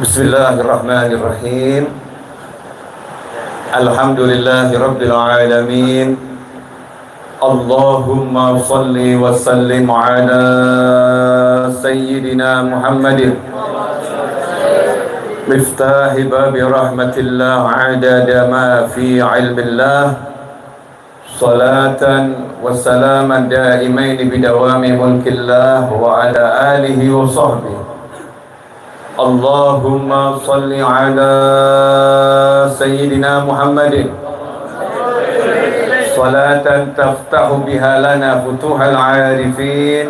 Bismillahirrahmanirrahim. Alhamdulillahi rabbil alamin. Allahumma salli wa sallim ala sayyidina Muhammadin miftahi babi rahmatillah adada ma fi ilmillah, salatan wa salaman daimain bidawami mulkillah wa ala alihi wa sahbihi. Allahumma salli ala sayyidina Muhammadin salatan taftahu biha lana futuhal arifin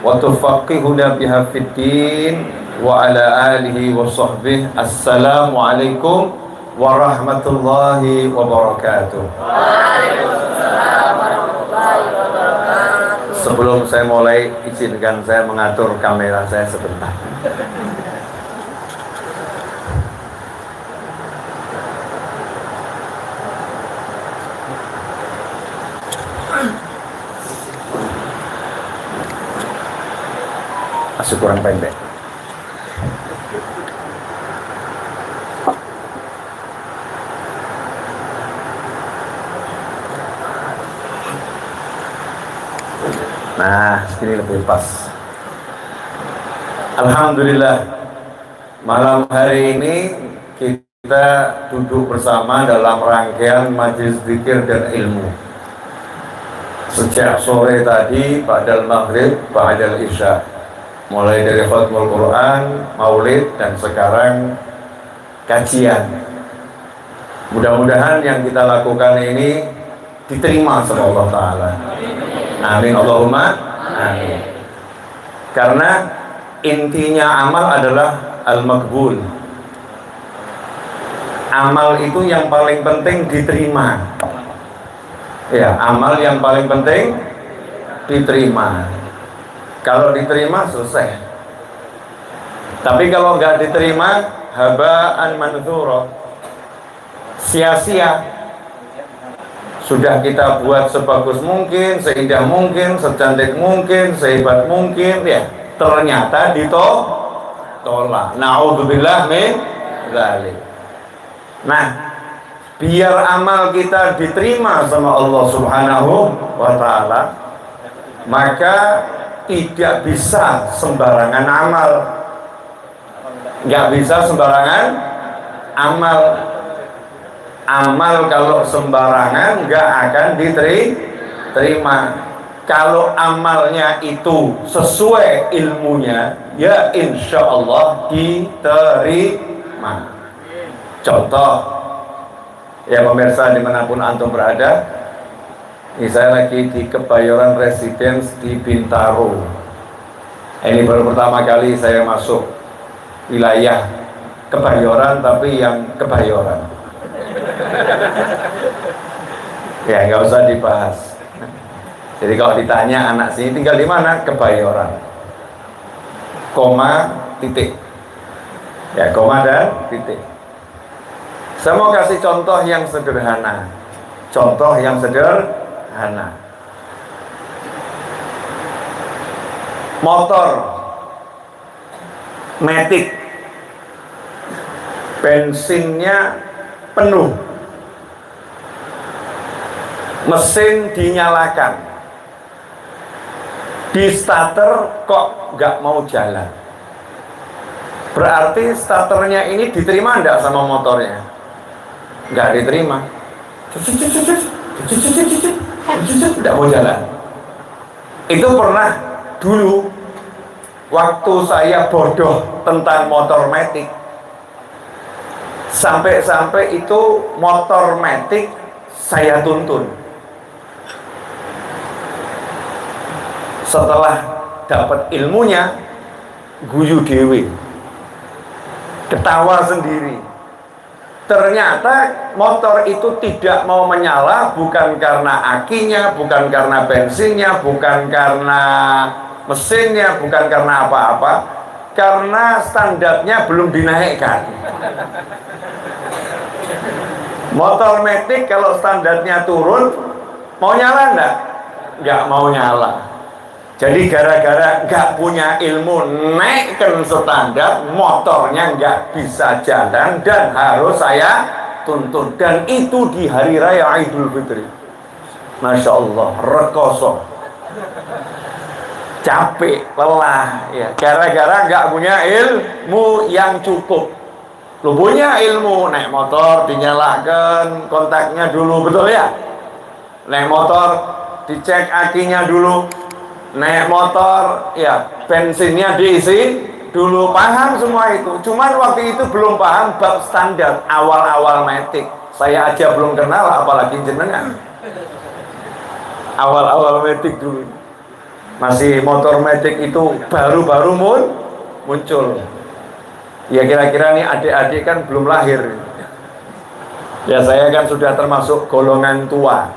wa tufaqihuna biha fid din wa ala alihi wa sahbihi. Assalamu alaikum warahmatullahi wabarakatuh. Waalaikumsalam warahmatullahi wabarakatuh. Sebelum saya mulai, izinkan saya mengatur kamera saya sebentar. Masih kurang pendek. Nah, ini lebih pas. Alhamdulillah, malam hari ini kita duduk bersama dalam rangkaian majelis zikir dan ilmu. Sejak sore tadi, ba'dal maghrib, ba'dal isya, mulai dari khatmul Quran, maulid, dan sekarang kajian. Mudah-mudahan yang kita lakukan ini diterima sama Allah Ta'ala. Amin Allahumma amin. Karena intinya amal adalah al-maqbul. Amal itu yang paling penting diterima. Ya, amal yang paling penting diterima. Kalau diterima selesai. Tapi kalau nggak diterima, haba'an manthura, sia-sia. Sudah kita buat sebagus mungkin, seindah mungkin, secantik mungkin, sehebat mungkin, ya ternyata ditolak. Na'udzubillah min dzalik. Nah, biar amal kita diterima sama Allah Subhanahu wa Ta'ala, maka tidak bisa sembarangan amal. Nggak bisa sembarangan amal. Amal kalau sembarangan nggak akan diterima. Kalau amalnya itu sesuai ilmunya, ya insya Allah diterima. Contoh, ya pemirsa dimanapun antum berada, ini saya lagi di Kebayoran Residence di Bintaro. Ini baru pertama kali saya masuk wilayah Kebayoran, tapi yang Kebayoran. Ya nggak usah dibahas. Jadi kalau ditanya anak sini tinggal di mana, Kebayoran, koma titik, ya koma dan titik. Saya mau kasih contoh yang sederhana. Contoh yang sederhana. Motor Matic, bensinnya penuh, mesin dinyalakan, di starter kok nggak mau jalan. Berarti starternya ini diterima enggak sama motornya? Nggak diterima. Tidak mau jalan. Itu pernah dulu waktu saya bodoh tentang motor Matic, sampai itu motor Matic saya tuntun. Setelah dapat ilmunya, guyu dewe, ketawa sendiri. Ternyata motor itu tidak mau menyala bukan karena akinya, bukan karena bensinnya, bukan karena mesinnya, bukan karena apa-apa, karena standarnya belum dinaikkan. Motor Matic kalau standarnya turun, mau nyala enggak? Nggak mau nyala. Jadi gara-gara nggak punya ilmu, naikkan standar, motornya nggak bisa jalan dan harus saya tuntun. Dan itu di hari raya Idul Fitri. Masya Allah, rekoso, capek, lelah, ya. Gara-gara nggak punya ilmu yang cukup. Lu punya ilmu, naik motor dinyalakan kontaknya dulu, betul ya? Naik motor dicek akinya dulu. Naik motor, ya bensinnya diisi dulu, paham semua itu. Cuman waktu itu belum paham bab standar awal-awal matic. Saya aja belum kenal, apalagi jenengan. Awal-awal matic dulu, masih motor matic itu baru-baru muncul. Ya kira-kira nih adik-adik kan belum lahir. Ya saya kan sudah termasuk golongan tua.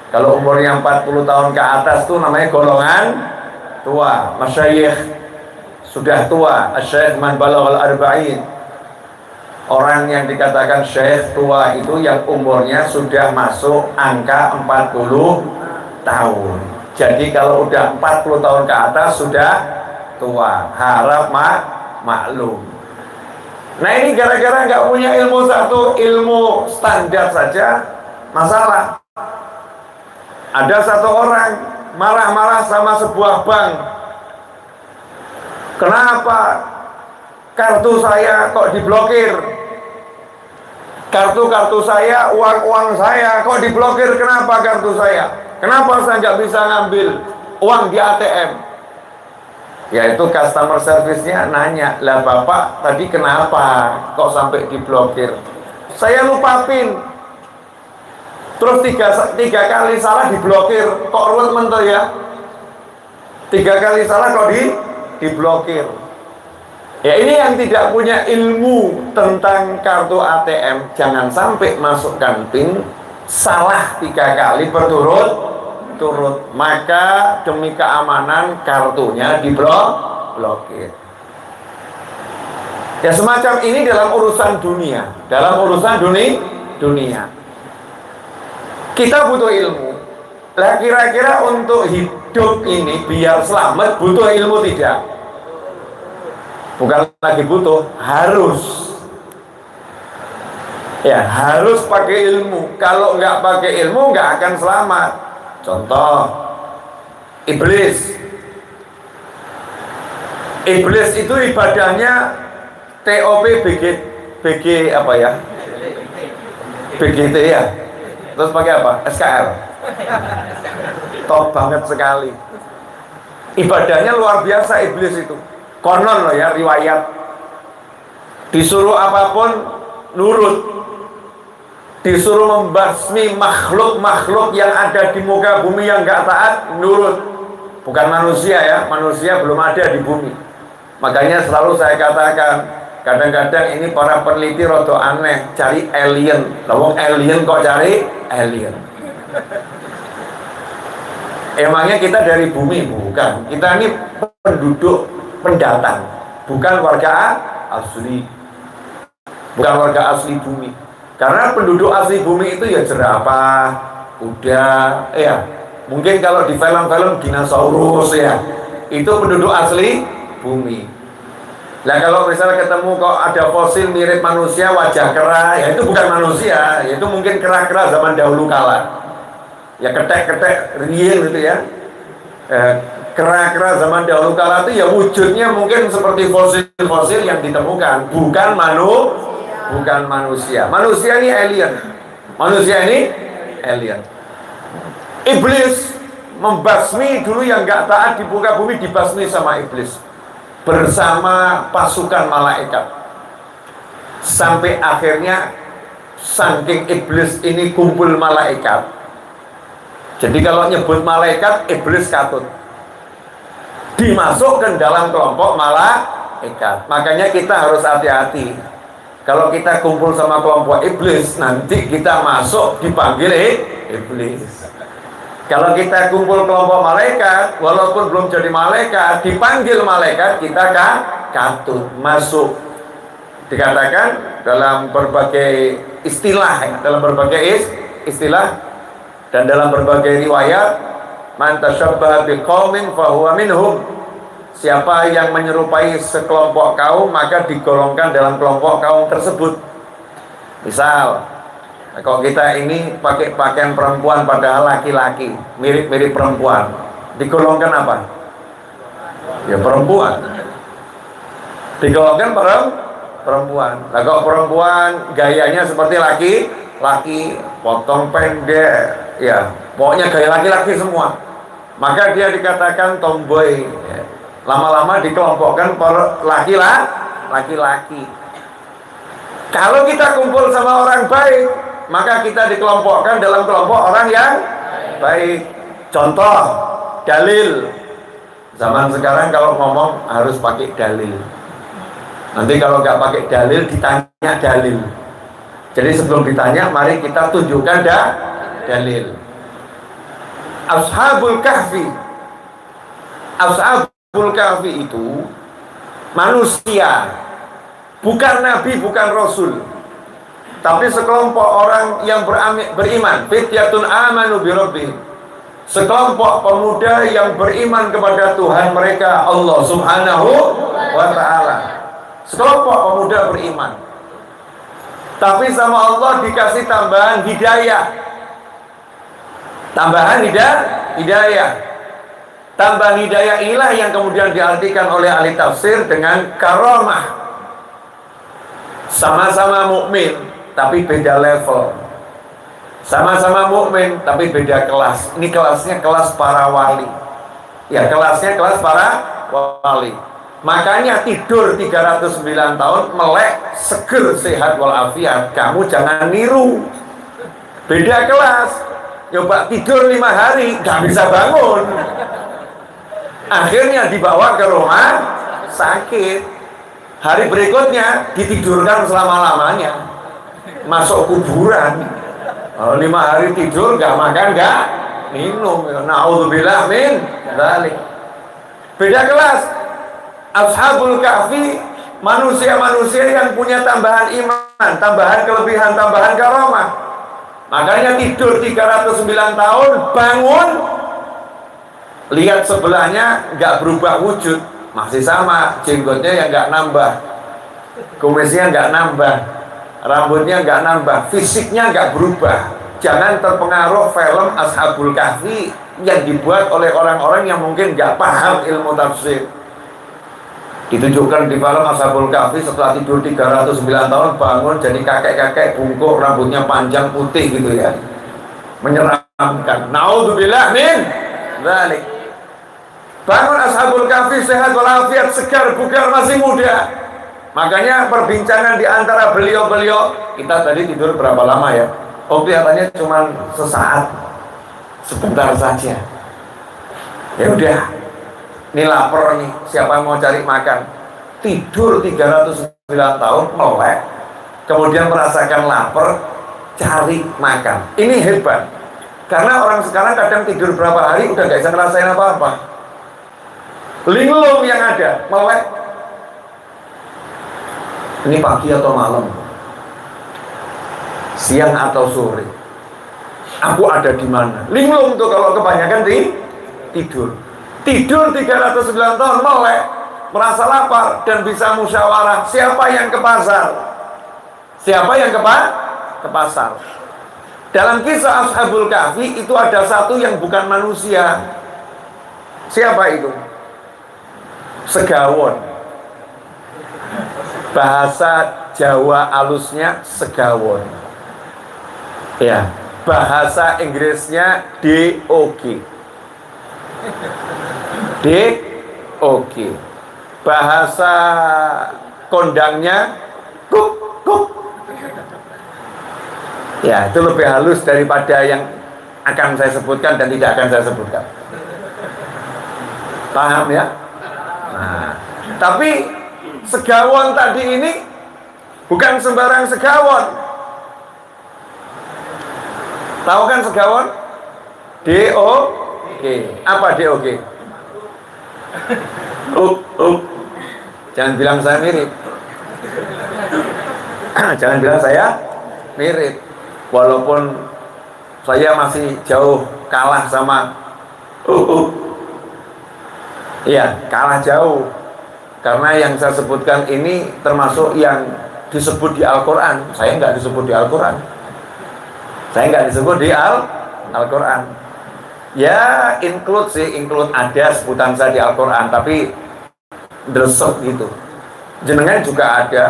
Kalau umurnya 40 tahun ke atas tuh namanya golongan tua. Masyayikh sudah tua. Asy-syaikh man balaghal arba'in. Orang yang dikatakan syekh tua itu yang umurnya sudah masuk angka 40 tahun. Jadi kalau udah 40 tahun ke atas sudah tua. Harap maklum. Nah ini gara-gara nggak punya ilmu satu, ilmu standar saja masalah. Ada satu orang marah-marah sama sebuah bank. Kenapa kartu saya kok diblokir? Kartu-kartu saya, uang-uang saya kok diblokir? Kenapa kartu saya? Kenapa saya nggak bisa ngambil uang di ATM? Yaitu customer service-nya nanya, lah bapak tadi kenapa kok sampai diblokir? Saya lupa PIN. Terus tiga kali salah diblokir. Kok ruwet mentor ya? 3 kali salah kok diblokir. Ya ini yang tidak punya ilmu tentang kartu ATM. Jangan sampai masukkan PIN salah 3 kali berturut-turut. Maka demi keamanan kartunya diblokir. Ya semacam ini dalam urusan dunia. Dalam urusan dunia. Kita butuh ilmu. Lah kira-kira untuk hidup ini biar selamat butuh ilmu tidak? Bukan lagi butuh, harus. Ya harus pakai ilmu. Kalau nggak pakai ilmu nggak akan selamat. Contoh, iblis. Iblis itu ibadahnya TOP BG apa ya? BGT ya. Terus pakai apa? SKL. Top banget sekali. Ibadahnya luar biasa iblis itu. Konon loh ya, riwayat. Disuruh apapun nurut. Disuruh membasmi makhluk-makhluk yang ada di muka bumi yang gak taat, nurut. Bukan manusia ya, manusia belum ada di bumi. Makanya selalu saya katakan, kadang-kadang ini para peneliti rodo aneh, cari alien. Lawang alien kok cari alien. Emangnya kita dari bumi? Bukan. Kita ini penduduk pendatang, bukan warga asli. Bukan warga asli bumi. Karena penduduk asli bumi itu ya jerapah, kuda, ya. Mungkin kalau di film-film dinosaurus ya. Itu penduduk asli bumi. Nah kalau misalnya ketemu kok ada fosil mirip manusia wajah kera, ya itu bukan manusia, ya itu mungkin kera-kera zaman dahulu kala. Ya ketek-ketek riil gitu ya. Kera-kera zaman dahulu kala itu ya wujudnya mungkin seperti fosil-fosil yang ditemukan, bukan manusia. Manusia ini alien. Manusia ini alien. Iblis membasmi dulu yang nggak taat di muka bumi, dibasmi sama iblis bersama pasukan malaikat. Sampai akhirnya saking iblis ini kumpul malaikat. Jadi kalau nyebut malaikat, iblis katut. Dimasukkan dalam kelompok malaikat. Makanya kita harus hati-hati. Kalau kita kumpul sama kelompok iblis, nanti kita masuk dipanggil iblis. Kalau kita kumpul kelompok malaikat, walaupun belum jadi malaikat, dipanggil malaikat, kita katut, masuk. Dikatakan dalam berbagai istilah, dan dalam berbagai riwayat, Man tashabbaha biqaumin fahuwa minhum. Siapa yang menyerupai sekelompok kaum maka digolongkan dalam kelompok kaum tersebut. Misal, kalau kita ini pakai pakaian perempuan padahal laki-laki, mirip-mirip perempuan, digolongkan apa? Ya perempuan. Digolongkan perempuan. Nah, kalau perempuan gayanya seperti laki, potong pendek, ya pokoknya gaya laki-laki semua, maka dia dikatakan tomboy. Lama-lama dikelompokkan per laki-laki. Kalau kita kumpul sama orang baik, maka kita dikelompokkan dalam kelompok orang yang baik. Contoh, dalil. Zaman sekarang kalau ngomong harus pakai dalil. Nanti kalau nggak pakai dalil, ditanya dalil. Jadi sebelum ditanya, mari kita tunjukkan dalil. Ashabul Kahfi itu manusia, bukan nabi, bukan rasul, tapi sekelompok orang yang beriman. Fityatun amanu bi rabbihim, sekelompok pemuda yang beriman kepada Tuhan mereka, Allah Subhanahu wa ta'ala. Sekelompok pemuda beriman, tapi sama Allah dikasih tambahan hidayah. Tambahan hidayah inilah yang kemudian diartikan oleh ahli tafsir dengan karamah. Sama-sama mukmin tapi beda level. Sama-sama mukmin tapi beda kelas. Ini kelasnya kelas para wali. Ya, kelasnya kelas para wali. Makanya tidur 309 tahun melek, seger, sehat walafiat. Kamu jangan niru. Beda kelas. Coba tidur 5 hari gak bisa bangun. Akhirnya dibawa ke rumah sakit. Hari berikutnya ditidurkan selama-lamanya, masuk kuburan. 5 hari tidur, gak makan, gak minum. Na'udzubillah min dzalik. Beda kelas. Ashabul Kahfi, manusia-manusia yang punya tambahan iman, tambahan kelebihan, tambahan karamah. Makanya tidur 309 tahun, bangun, lihat sebelahnya nggak berubah wujud, masih sama, jenggotnya yang nggak nambah, kumisnya nggak nambah, rambutnya nggak nambah, fisiknya nggak berubah. Jangan terpengaruh film Ashabul Kahfi yang dibuat oleh orang-orang yang mungkin nggak paham ilmu tafsir. Ditunjukkan di film Ashabul Kahfi setelah tidur 309 tahun bangun jadi kakek-kakek bungkuk, rambutnya panjang putih gitu ya, menyeramkan. Naudzubillah min dzalik. Bangun Ashabul Kahfi sehat walafiat, segar bugar, masih muda. Makanya perbincangan di antara beliau-beliau, kita tadi tidur berapa lama ya? Oh, kelihatannya cuma sesaat, sebentar saja. Ya udah, ini lapar nih, siapa yang mau cari makan? Tidur 309 tahun melek, kemudian merasakan lapar, cari makan. Ini hebat. Karena orang sekarang kadang tidur berapa hari udah gak bisa ngerasain apa-apa. Linglung yang ada, melek. Ini pagi atau malam, siang atau sore, aku ada di mana? Linglung tuh kalau kebanyakan tidur 309 tahun melek, merasa lapar dan bisa musyawarah. Siapa yang ke pasar? Siapa yang ke pasar? Dalam kisah Ashabul Kahfi itu ada satu yang bukan manusia. Siapa itu? Segawon. Bahasa Jawa alusnya segawon. Ya, bahasa Inggrisnya DOG. DOG. Bahasa kondangnya kuk. Ya, itu lebih halus daripada yang akan saya sebutkan dan tidak akan saya sebutkan. Paham ya? Nah, tapi segawon tadi ini bukan sembarang segawon. Tahu kan segawon? DOG. Apa DOG? Jangan bilang saya mirip. Jangan bilang saya mirip. Walaupun saya masih jauh kalah sama Iya, kalah jauh. Karena yang saya sebutkan ini termasuk yang disebut di Al-Quran. Saya nggak disebut di Al-Quran. Saya nggak disebut di Al-Quran. Ya, include ada sebutan saya di Al-Quran, tapi dresep gitu. Jenengan juga ada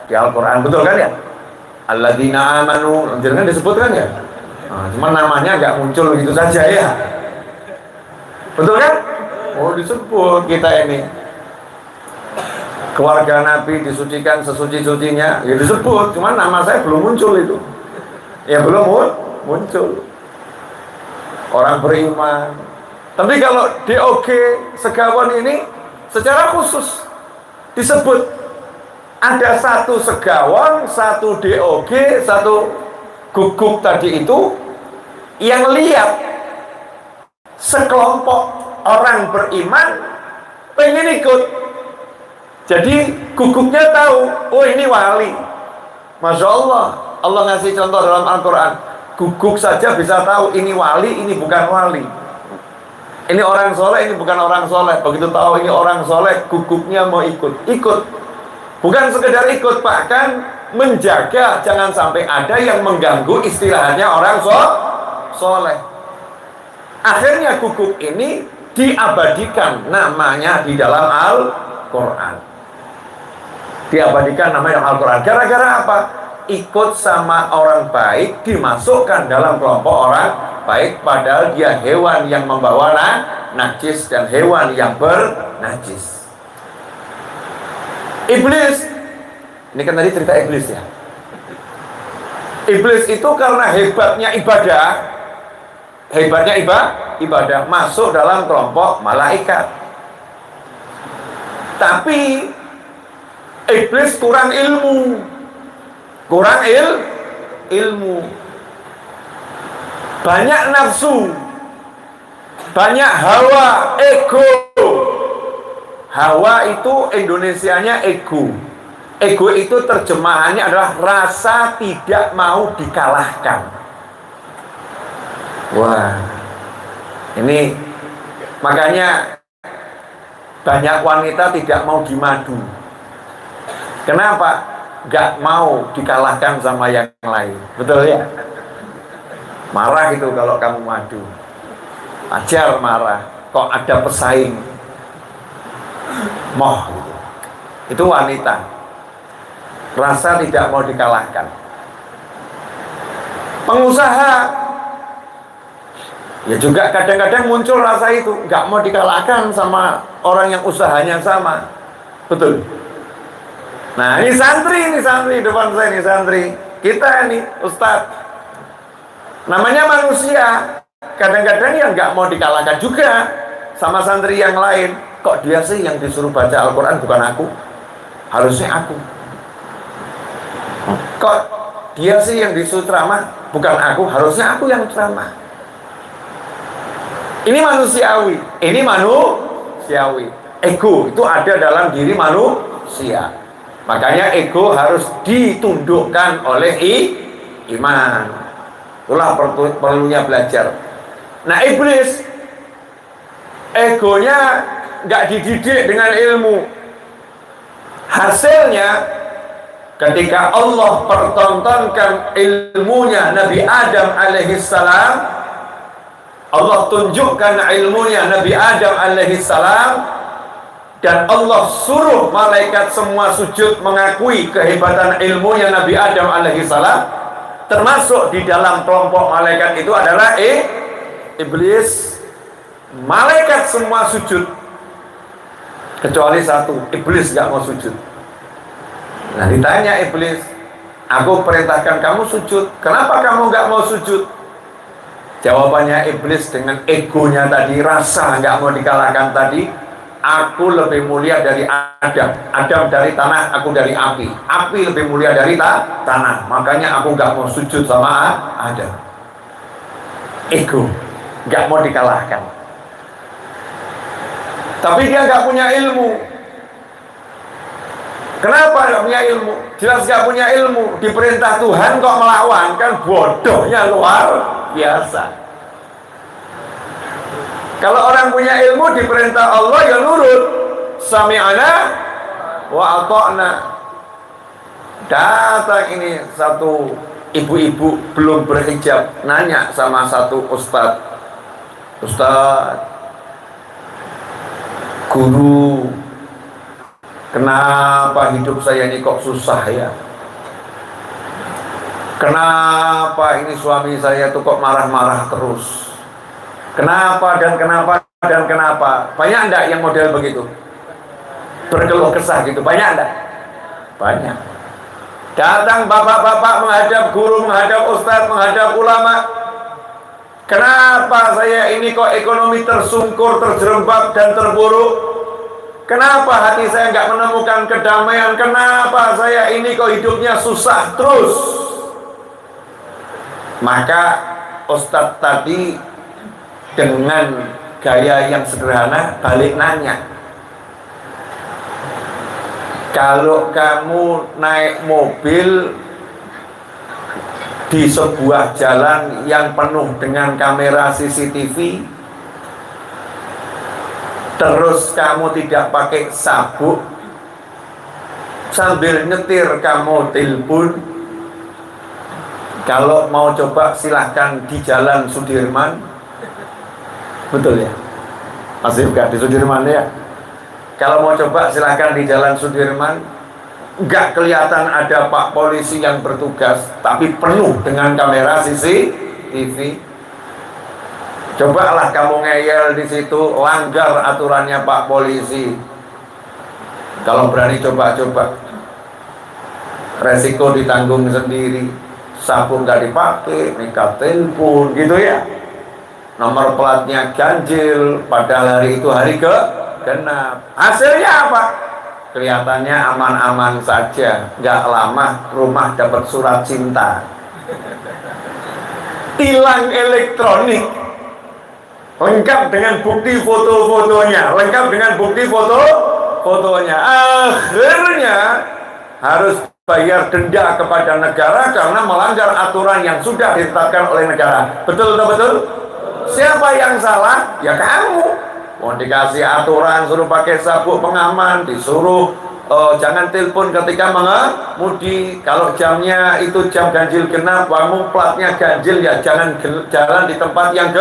di Al-Quran, betul kan ya? Alladzina amanu, jenengan disebutkan ya? Nah, cuma namanya nggak muncul gitu saja ya. Betul kan? Oh, disebut kita ini. Keluarga Nabi disucikan sesuci-sucinya, ya disebut, cuman nama saya belum muncul itu. Ya belum muncul. Orang beriman. Tapi kalau DOG Segawan ini secara khusus disebut ada satu Segawan, satu DOG, satu guguk tadi itu yang lihat sekelompok orang beriman pengen ikut. Jadi guguknya tahu, oh ini wali. Masya Allah, Allah ngasih contoh dalam Al-Quran. Guguk saja bisa tahu ini wali, ini bukan wali. Ini orang soleh, ini bukan orang soleh. Begitu tahu ini orang soleh, guguknya mau ikut. Bukan sekedar ikut, bahkan menjaga jangan sampai ada yang mengganggu istilahnya orang soleh. Akhirnya guguk ini diabadikan namanya di dalam Al-Quran. Diabadikan namanya dalam Al-Quran. Gara-gara apa? Ikut sama orang baik dimasukkan dalam kelompok orang baik, padahal dia hewan yang membawa najis dan hewan yang bernajis. Iblis, ini kan tadi cerita iblis ya. Iblis itu karena hebatnya ibadah masuk dalam kelompok malaikat. Tapi iblis kurang ilmu. Banyak nafsu, banyak hawa, ego. Hawa itu Indonesianya ego. Ego itu terjemahannya adalah rasa tidak mau dikalahkan. Wah, ini makanya banyak wanita tidak mau dimadu. Kenapa? Gak mau dikalahkan sama yang lain. Betul ya? Marah itu kalau kamu madu. Ajar marah. Kok ada pesaing? Moh gitu. Itu wanita. Rasa tidak mau dikalahkan. Pengusaha ya juga kadang-kadang muncul rasa itu, gak mau dikalahkan sama orang yang usahanya sama. Betul. Nah, ini santri depan saya, ini santri. Kita ini Ustadz. Namanya manusia. Kadang-kadang yang nggak mau dikalahkan juga sama santri yang lain. Kok dia sih yang disuruh baca Al-Quran bukan aku? Harusnya aku. Kok dia sih yang disuruh ceramah bukan aku? Harusnya aku yang ceramah. Ini manusiawi. Ego itu ada dalam diri manusia. Makanya ego harus ditundukkan oleh iman. Itulah perlunya belajar. Nah, iblis egonya nggak dididik dengan ilmu. Hasilnya ketika Allah pertontonkan ilmunya Nabi Adam alaihissalam, Allah tunjukkan ilmunya Nabi Adam alaihissalam, dan Allah suruh malaikat semua sujud mengakui kehebatan ilmunya Nabi Adam alaihissalam. Termasuk di dalam kelompok malaikat itu adalah iblis. Malaikat semua sujud kecuali satu, iblis gak mau sujud. Nah, ditanya iblis, aku perintahkan kamu sujud, kenapa kamu gak mau sujud? Jawabannya iblis dengan egonya tadi, rasa gak mau dikalahkan tadi, aku lebih mulia dari Adam. Adam dari tanah, aku dari api. Api lebih mulia dari tanah. Makanya aku gak mau sujud sama Adam. Ego, gak mau dikalahkan. Tapi dia gak punya ilmu. Kenapa gak punya ilmu? Jelas gak punya ilmu. Diperintah Tuhan kok melawan, kan bodohnya luar biasa. Kalau orang punya ilmu diperintah Allah ya nurut. Sami'ana wa ata'na. Datang ini satu ibu-ibu belum berhijab nanya sama satu ustadz, "Ustadz, guru, kenapa hidup saya ini kok susah ya? Kenapa ini suami saya tuh kok marah-marah terus? Kenapa dan kenapa dan kenapa?" Banyak enggak yang model begitu? Berkeluh kesah gitu, banyak enggak? Banyak. Datang bapak-bapak menghadap guru, menghadap ustadz, menghadap ulama. "Kenapa saya ini kok ekonomi tersungkur, terjerembab dan terburuk? Kenapa hati saya nggak menemukan kedamaian? Kenapa saya ini kok hidupnya susah terus?" Maka ustadz tadi dengan gaya yang sederhana balik nanya, "Kalau kamu naik mobil di sebuah jalan yang penuh dengan kamera CCTV, terus kamu tidak pakai sabuk, sambil nyetir kamu telepon, kalau mau coba silahkan di Jalan Sudirman." Betul ya? Masih bukan di Sudirman ya? Kalau mau coba silahkan di Jalan Sudirman, nggak kelihatan ada Pak Polisi yang bertugas, tapi penuh dengan kamera CCTV. Cobalah kamu ngeyel di situ, langgar aturannya Pak Polisi. Kalau berani coba-coba, resiko ditanggung sendiri. Sabuk nggak dipakai, nekat telepon, gitu ya. Nomor platnya ganjil, padahal hari itu hari genap. Hasilnya apa? Kelihatannya aman-aman saja. Nggak lama rumah dapat surat cinta. Tilang elektronik, lengkap dengan bukti foto-fotonya, lengkap dengan bukti foto-fotonya. Akhirnya harus bayar denda kepada negara karena melanggar aturan yang sudah ditetapkan oleh negara. Betul atau betul? Siapa yang salah? Ya kamu. Mau dikasih aturan suruh pakai sabuk pengaman, disuruh jangan telepon ketika mengemudi. Kalau jamnya itu jam ganjil genap, kamu platnya ganjil ya jangan jalan di tempat yang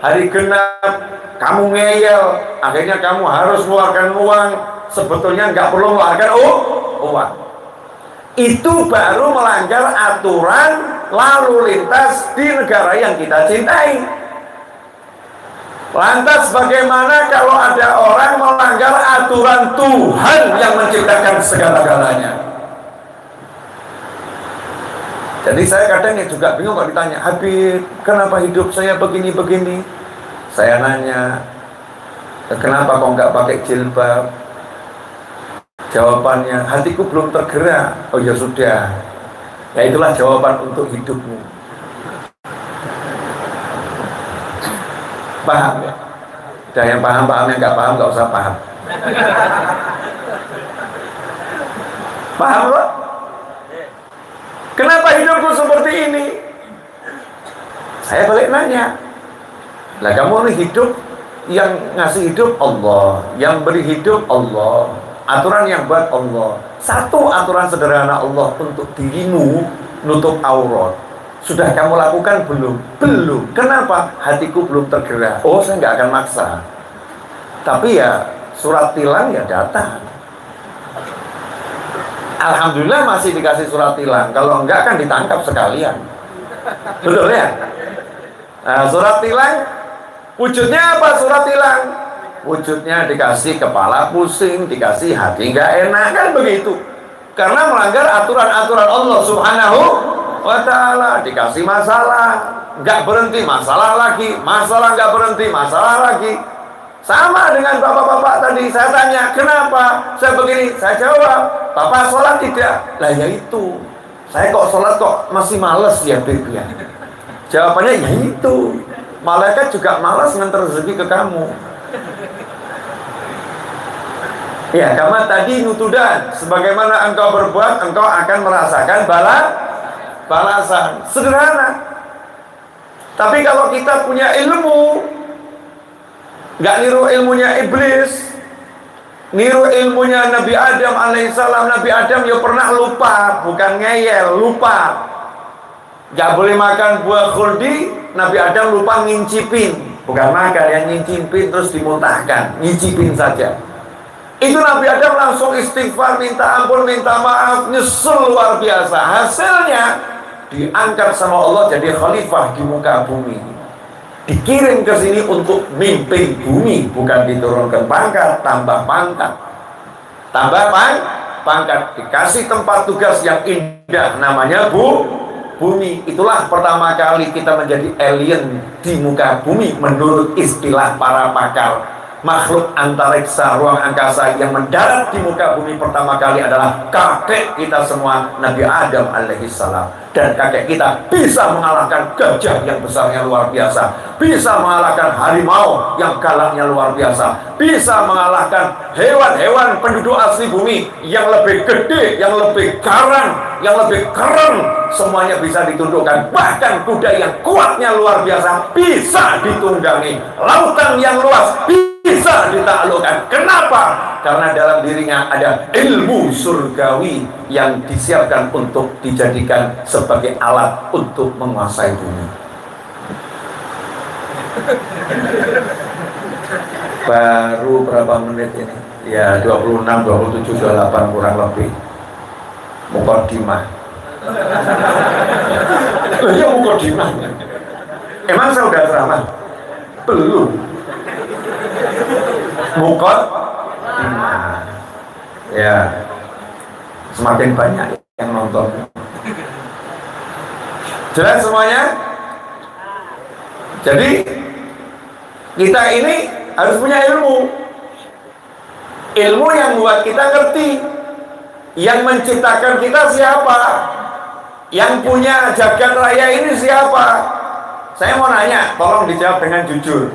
hari genap. Kamu ngeyel, akhirnya kamu harus mengeluarkan uang. Sebetulnya nggak perlu mengeluarkan uang. Itu baru melanggar aturan lalu lintas di negara yang kita cintai. Lantas bagaimana kalau ada orang melanggar aturan Tuhan yang menciptakan segala-galanya? Jadi saya kadang juga bingung kalau ditanya, "Habib, kenapa hidup saya begini-begini?" Saya nanya, "Kenapa kok nggak pakai jilbab?" Jawabannya, "Hatiku belum tergerak." Oh ya sudah, ya itulah jawaban untuk hidupmu. Paham ya? Udah yang paham, yang nggak paham nggak usah paham. Paham loh? Kenapa hidupku seperti ini? Saya balik nanya, lah kamu ini hidup, yang ngasih hidup Allah, yang beri hidup Allah, aturan yang buat Allah. Satu aturan sederhana Allah untuk dirimu, nutup aurat. Sudah kamu lakukan belum? Belum. Kenapa? Hatiku belum tergerak. Oh, saya nggak akan maksa. Tapi ya surat tilang ya datang. Alhamdulillah masih dikasih surat tilang. Kalau enggak kan ditangkap sekalian. Betul ya? Nah, surat tilang wujudnya apa surat tilang? Wujudnya dikasih kepala pusing, dikasih hati nggak enak, kan begitu. Karena melanggar aturan-aturan Allah Subhanahu wa ta'ala. Dikasih masalah, nggak berhenti, masalah lagi, masalah nggak berhenti, masalah lagi. Sama dengan bapak-bapak tadi, saya tanya, "Kenapa saya begini?" Saya jawab, "Bapak sholat tidak?" Lah ya itu, saya kok sholat kok masih males ya Bib ya. Jawabannya ya itu, malaikat juga malas ngantar rezeki ke kamu. Ya, karena tadi nutudan, sebagaimana engkau berbuat, engkau akan merasakan balasan. Sederhana. Tapi kalau kita punya ilmu, nggak niru ilmunya iblis, niru ilmunya Nabi Adam alaihissalam. Nabi Adam ya pernah lupa, bukan ngeyel, lupa. Nggak boleh makan buah khuldi, Nabi Adam lupa ngincipin, bukan makan, yang ngincipin terus dimuntahkan, ngincipin saja. Itu Nabi Adam langsung istighfar, minta ampun, minta maaf, nyesel luar biasa. Hasilnya diangkat sama Allah jadi khalifah di muka bumi, dikirim ke sini untuk mimpin bumi, bukan diturunkan pangkat, tambah pangkat, pangkat, dikasih tempat tugas yang indah namanya bumi. Itulah pertama kali kita menjadi alien di muka bumi menurut istilah para pakar. Makhluk antariksa, ruang angkasa yang mendarat di muka bumi pertama kali adalah kakek kita semua, Nabi Adam alaihissalam. Dan kakek kita bisa mengalahkan gajah yang besarnya luar biasa, bisa mengalahkan harimau yang galaknya luar biasa, bisa mengalahkan hewan-hewan penduduk asli bumi yang lebih gede, yang lebih garang, yang lebih keren. Semuanya bisa ditundukkan. Bahkan kuda yang kuatnya luar biasa bisa ditunggangi. Lautan yang luas bisa ditaklukkan. Kenapa? Karena dalam dirinya ada ilmu surgawi yang disiapkan untuk dijadikan sebagai alat untuk menguasai bumi. Baru berapa menit ini? Ya 26, 27, 28 kurang lebih. Mukadimah. Ya mukadimah. Emang saya udah ceramah? Belum. Mukadimah. Ya. Semakin banyak yang nonton. Jelas semuanya? Jadi kita ini harus punya ilmu. Ilmu yang buat kita ngerti. Yang menciptakan kita siapa? Yang punya jagat raya ini siapa? Saya mau nanya, tolong dijawab dengan jujur.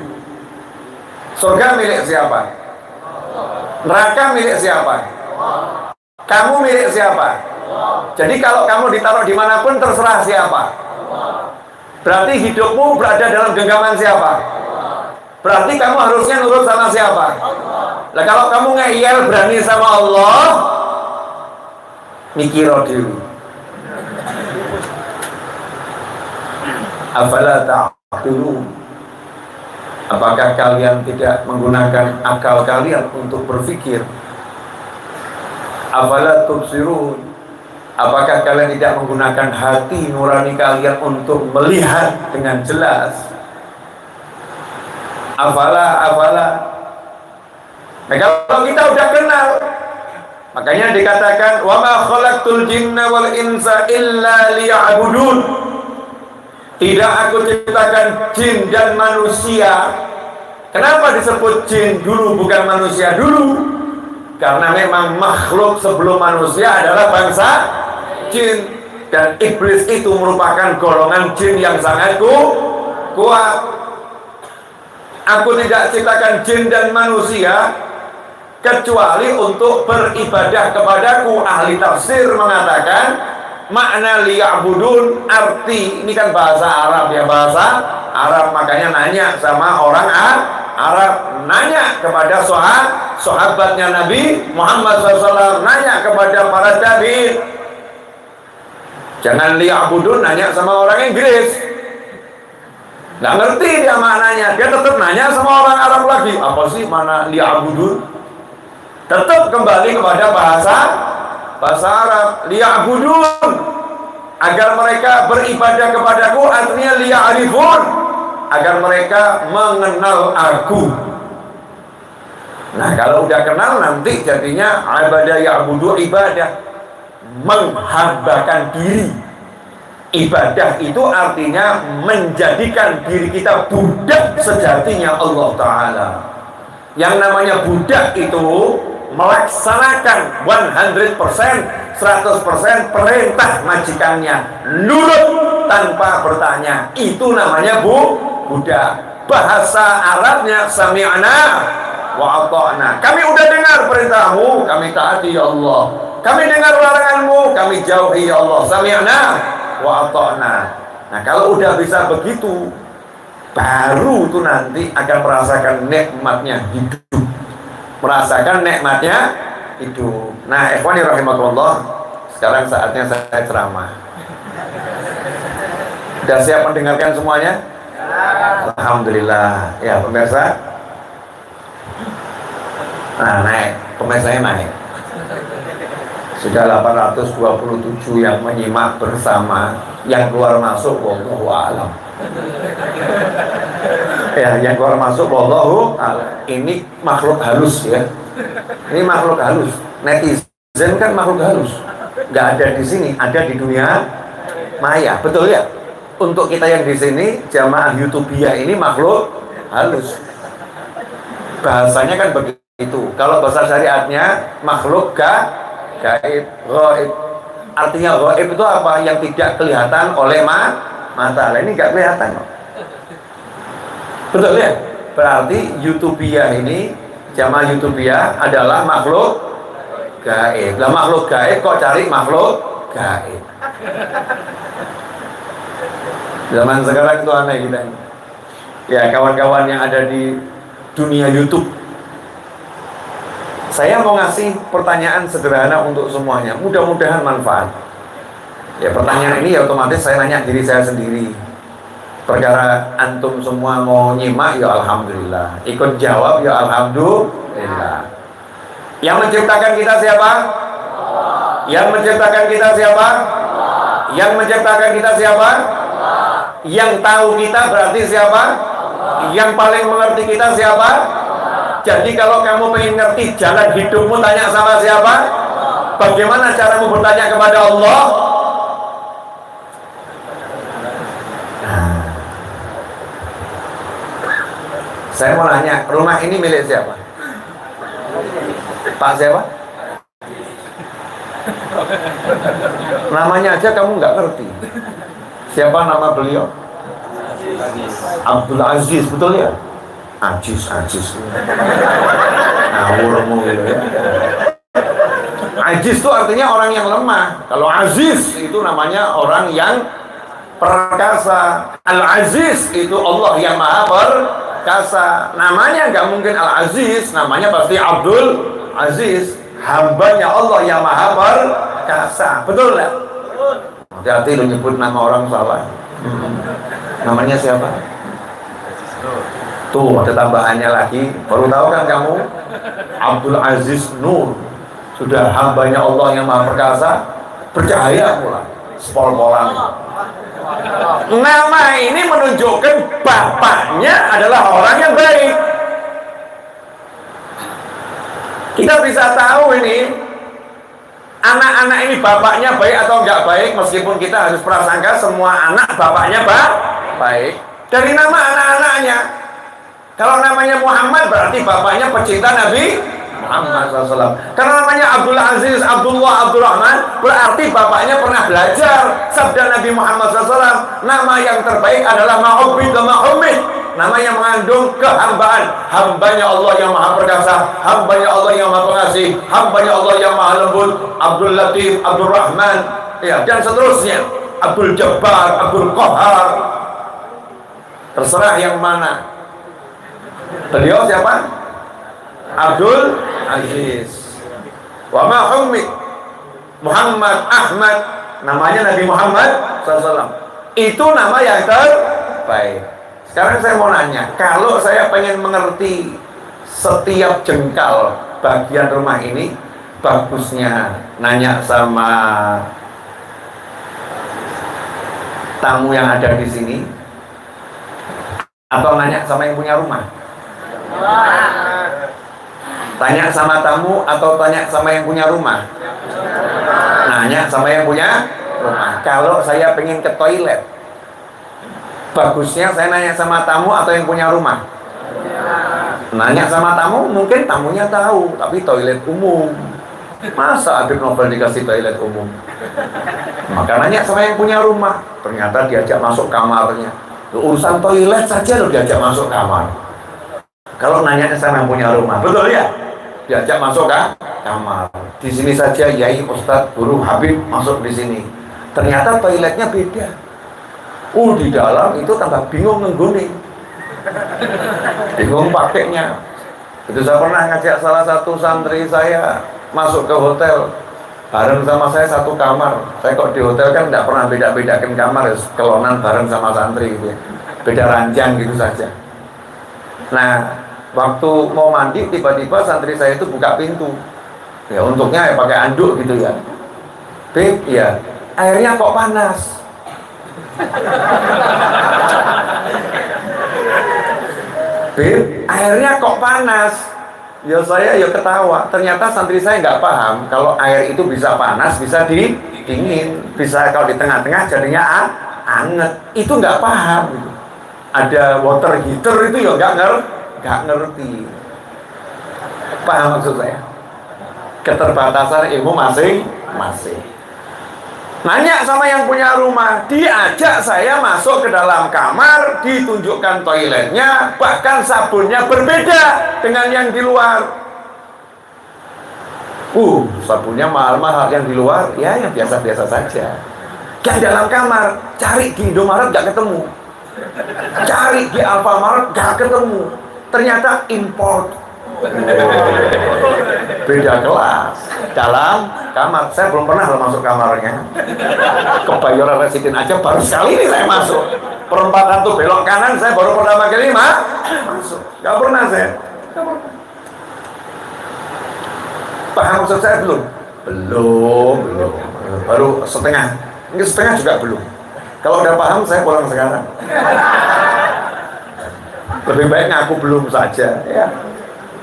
Surga milik siapa? Neraka milik siapa? Kamu milik siapa? Jadi kalau kamu ditaruh dimanapun terserah siapa? Berarti hidupmu berada dalam genggaman siapa? Berarti kamu harusnya nurut sama siapa? Lah kalau kamu ngeyel berani sama Allah, mikir dulu. Afala ta'qilun? Apakah kalian tidak menggunakan akal kalian untuk berpikir? Afala tubsirun? Apakah kalian tidak menggunakan hati nurani kalian untuk melihat dengan jelas? Afala. Nah, kalau kita udah kenal, makanya dikatakan wa ma khalaqtul jinna wal insa illa liya'budun. Tidak aku ciptakan jin dan manusia. Kenapa disebut jin dulu bukan manusia dulu? Karena memang makhluk sebelum manusia adalah bangsa jin. Dan iblis itu merupakan golongan jin yang sangat kuat. Aku tidak ciptakan jin dan manusia kecuali untuk beribadah kepadaku. Ahli tafsir mengatakan makna liya'budun, arti ini kan bahasa Arab ya, bahasa Arab, makanya nanya sama orang Arab, nanya kepada sahabatnya Nabi Muhammad SAW, nanya kepada para tabi'in. Jangan liya'budun nanya sama orang Inggris, nggak ngerti dia maknanya, dia tetap nanya sama orang Arab lagi, apa sih mana liya'budun? Tetap kembali kepada bahasa Arab, liya'budun, agar mereka beribadah kepadaku, artinya liya'rifun, agar mereka mengenal aku. Nah, kalau udah kenal nanti jadinya ibadah ya'budu, ibadah menghambakan diri. Ibadah itu artinya menjadikan diri kita budak sejatinya Allah Ta'ala. Yang namanya budak itu melaksanakan 100%, 100% perintah majikannya, nurut tanpa bertanya. Itu namanya budak. Bahasa Arabnya sami'na wa ata'na. Kami udah dengar perintahmu, kami taati ya Allah. Kami dengar laranganmu, kami jauhi ya Allah. Sami'na wa ata'na. Nah, kalau udah bisa begitu, baru tuh nanti akan merasakan nikmatnya hidup, merasakan nikmatnya hidup. Nah, ikhwani rahimakumullah, sekarang saatnya saya ceramah. Sudah siap mendengarkan semuanya? Alhamdulillah. Ya pemirsa, nah naik, pemirsa naik. Sudah 827 yang menyimak bersama, yang keluar masuk wallahu a'lam. Ya, yang keluar masuk wallahu a'lam. Ini makhluk halus ya. Ini makhluk halus. Netizen kan makhluk halus. Nggak ada di sini, ada di dunia maya. Betul ya? Untuk kita yang di sini, jamaah YouTubia ini makhluk halus. Bahasanya kan begitu. Kalau bahasa syariatnya makhluk gaib, gaib. Artinya gaib itu apa? Yang tidak kelihatan oleh mata. Ini nggak kelihatan. Betul ya? Berarti YouTubia ini, jamaah YouTubia adalah makhluk gaib. Lah makhluk gaib kok cari makhluk gaib? Zaman sekarang itu aneh kita. Ya, kawan-kawan yang ada di dunia YouTube, saya mau ngasih pertanyaan sederhana untuk semuanya. Mudah-mudahan manfaat. Ya, pertanyaan ini ya otomatis saya nanya diri saya sendiri. Perkara antum semua mau nyimak ya alhamdulillah, ikut jawab ya alhamdulillah. Yang menciptakan kita siapa? Yang menciptakan kita siapa? Yang menciptakan kita siapa? Yang tahu kita berarti siapa? Yang paling mengerti kita siapa? Jadi kalau kamu pengen ngerti jalan hidupmu, tanya sama siapa? Bagaimana caramu bertanya kepada Allah? Saya mau nanya, rumah ini milik siapa? Pak siapa? Namanya aja kamu nggak ngerti. Siapa nama beliau? Abdul Aziz, betul ya? Aziz. Ngawurmu gitu ya. Aziz itu artinya orang yang lemah. Kalau Aziz itu namanya orang yang perkasa. Al-Aziz itu Allah yang maha perkasa. Namanya nggak mungkin Al-Aziz, namanya pasti Abdul Aziz. Hambanya Allah yang maha perkasa. Betul nggak? Hati-hati lu nyebut nama orang salah. Namanya siapa? Tuh ada tambahannya lagi. Baru tahu kan kamu? Abdul Aziz Nur. Sudah hambanya Allah yang maha perkasa. Bercahaya pula. Spol-polan. Nama ini menunjukkan bapaknya adalah orang yang baik. Kita bisa tahu ini anak-anak ini bapaknya baik atau enggak baik, meskipun kita harus prasangka semua anak bapaknya baik. Dari nama anak-anaknya. Kalau namanya Muhammad berarti bapaknya pecinta Nabi Muhammad SAW. Kalau namanya Abdul Aziz, Abdullah, Abdurrahman, berarti bapaknya pernah belajar sabda Nabi Muhammad SAW. Nama yang terbaik adalah Ma'ubid wa Ma'umid. Nama yang mengandung kehambaan. Hambanya Allah yang maha perkasa, hambanya Allah yang maha pengasih, hambanya Allah yang maha lembut. Abdul Latif, Abdul Rahman, ya, dan seterusnya. Abdul Jabbar, Abdul Qahar. Terserah yang mana. Beliau siapa? Abdul Aziz. Wa Ma'umid. Muhammad Ahmad, namanya Nabi Muhammad SAW. Itu nama yang terbaik. Sekarang saya mau nanya, kalau saya pengen mengerti setiap jengkal bagian rumah ini, bagusnya nanya sama tamu yang ada di sini, atau nanya sama yang punya rumah? Tanya sama tamu atau tanya sama yang punya rumah? Nanya sama yang punya rumah. Kalau saya pengen ke toilet, bagusnya saya nanya sama tamu atau yang punya rumah? Nanya sama tamu, mungkin tamunya tahu, tapi toilet umum. Masa Habib Novel dikasih toilet umum? Maka nanya sama yang punya rumah. Ternyata diajak masuk kamarnya. Urusan toilet saja lo diajak masuk kamar. Kalau nanya sama yang punya rumah, betul ya? Diajak masuk ke kamar. Di sini saja Yai, Ustadz, Guru, Habib masuk di sini. Ternyata toiletnya beda. Di dalam itu tambah bingung nengguni. Bingung pakainya. Itu saya pernah ngajak salah satu santri saya masuk ke hotel, bareng sama saya satu kamar. Saya kok di hotel kan tidak pernah beda-bedakan kamar, ya, kelonan bareng sama santri gitu ya. Beda ranjang gitu saja. Nah, waktu mau mandi tiba-tiba santri saya itu buka pintu. Ya untuknya ya pakai anduk gitu ya. Beb, ya airnya kok panas. Beb, airnya kok panas. Ya saya ya ketawa. Ternyata santri saya nggak paham kalau air itu bisa panas, bisa dingin, bisa kalau di tengah-tengah jadinya anget. Itu nggak paham gitu. Ada water heater itu ya nggak ngerti. Paham maksud saya? Keterbatasan ilmu masing-masing. Nanya sama yang punya rumah, diajak saya masuk ke dalam kamar, ditunjukkan toiletnya, bahkan sabunnya berbeda dengan yang di luar. Sabunnya mahal-mahal, yang di luar ya yang biasa-biasa saja. Yang dalam kamar, cari di Indomaret nggak ketemu. Cari di Alfamart gak ketemu, ternyata import. Beda kelas. Dalam kamar, saya belum pernah masuk kamarnya. Kebayoran Residin aja baru sekali ini saya masuk. Perempatan tuh belok kanan, saya baru pertama kali masuk. Gak pernah saya. Paham maksud saya belum? Belum. Baru setengah. Ini setengah juga belum. Kalau udah paham, saya pulang sekarang. Lebih baik ngaku belum saja, ya.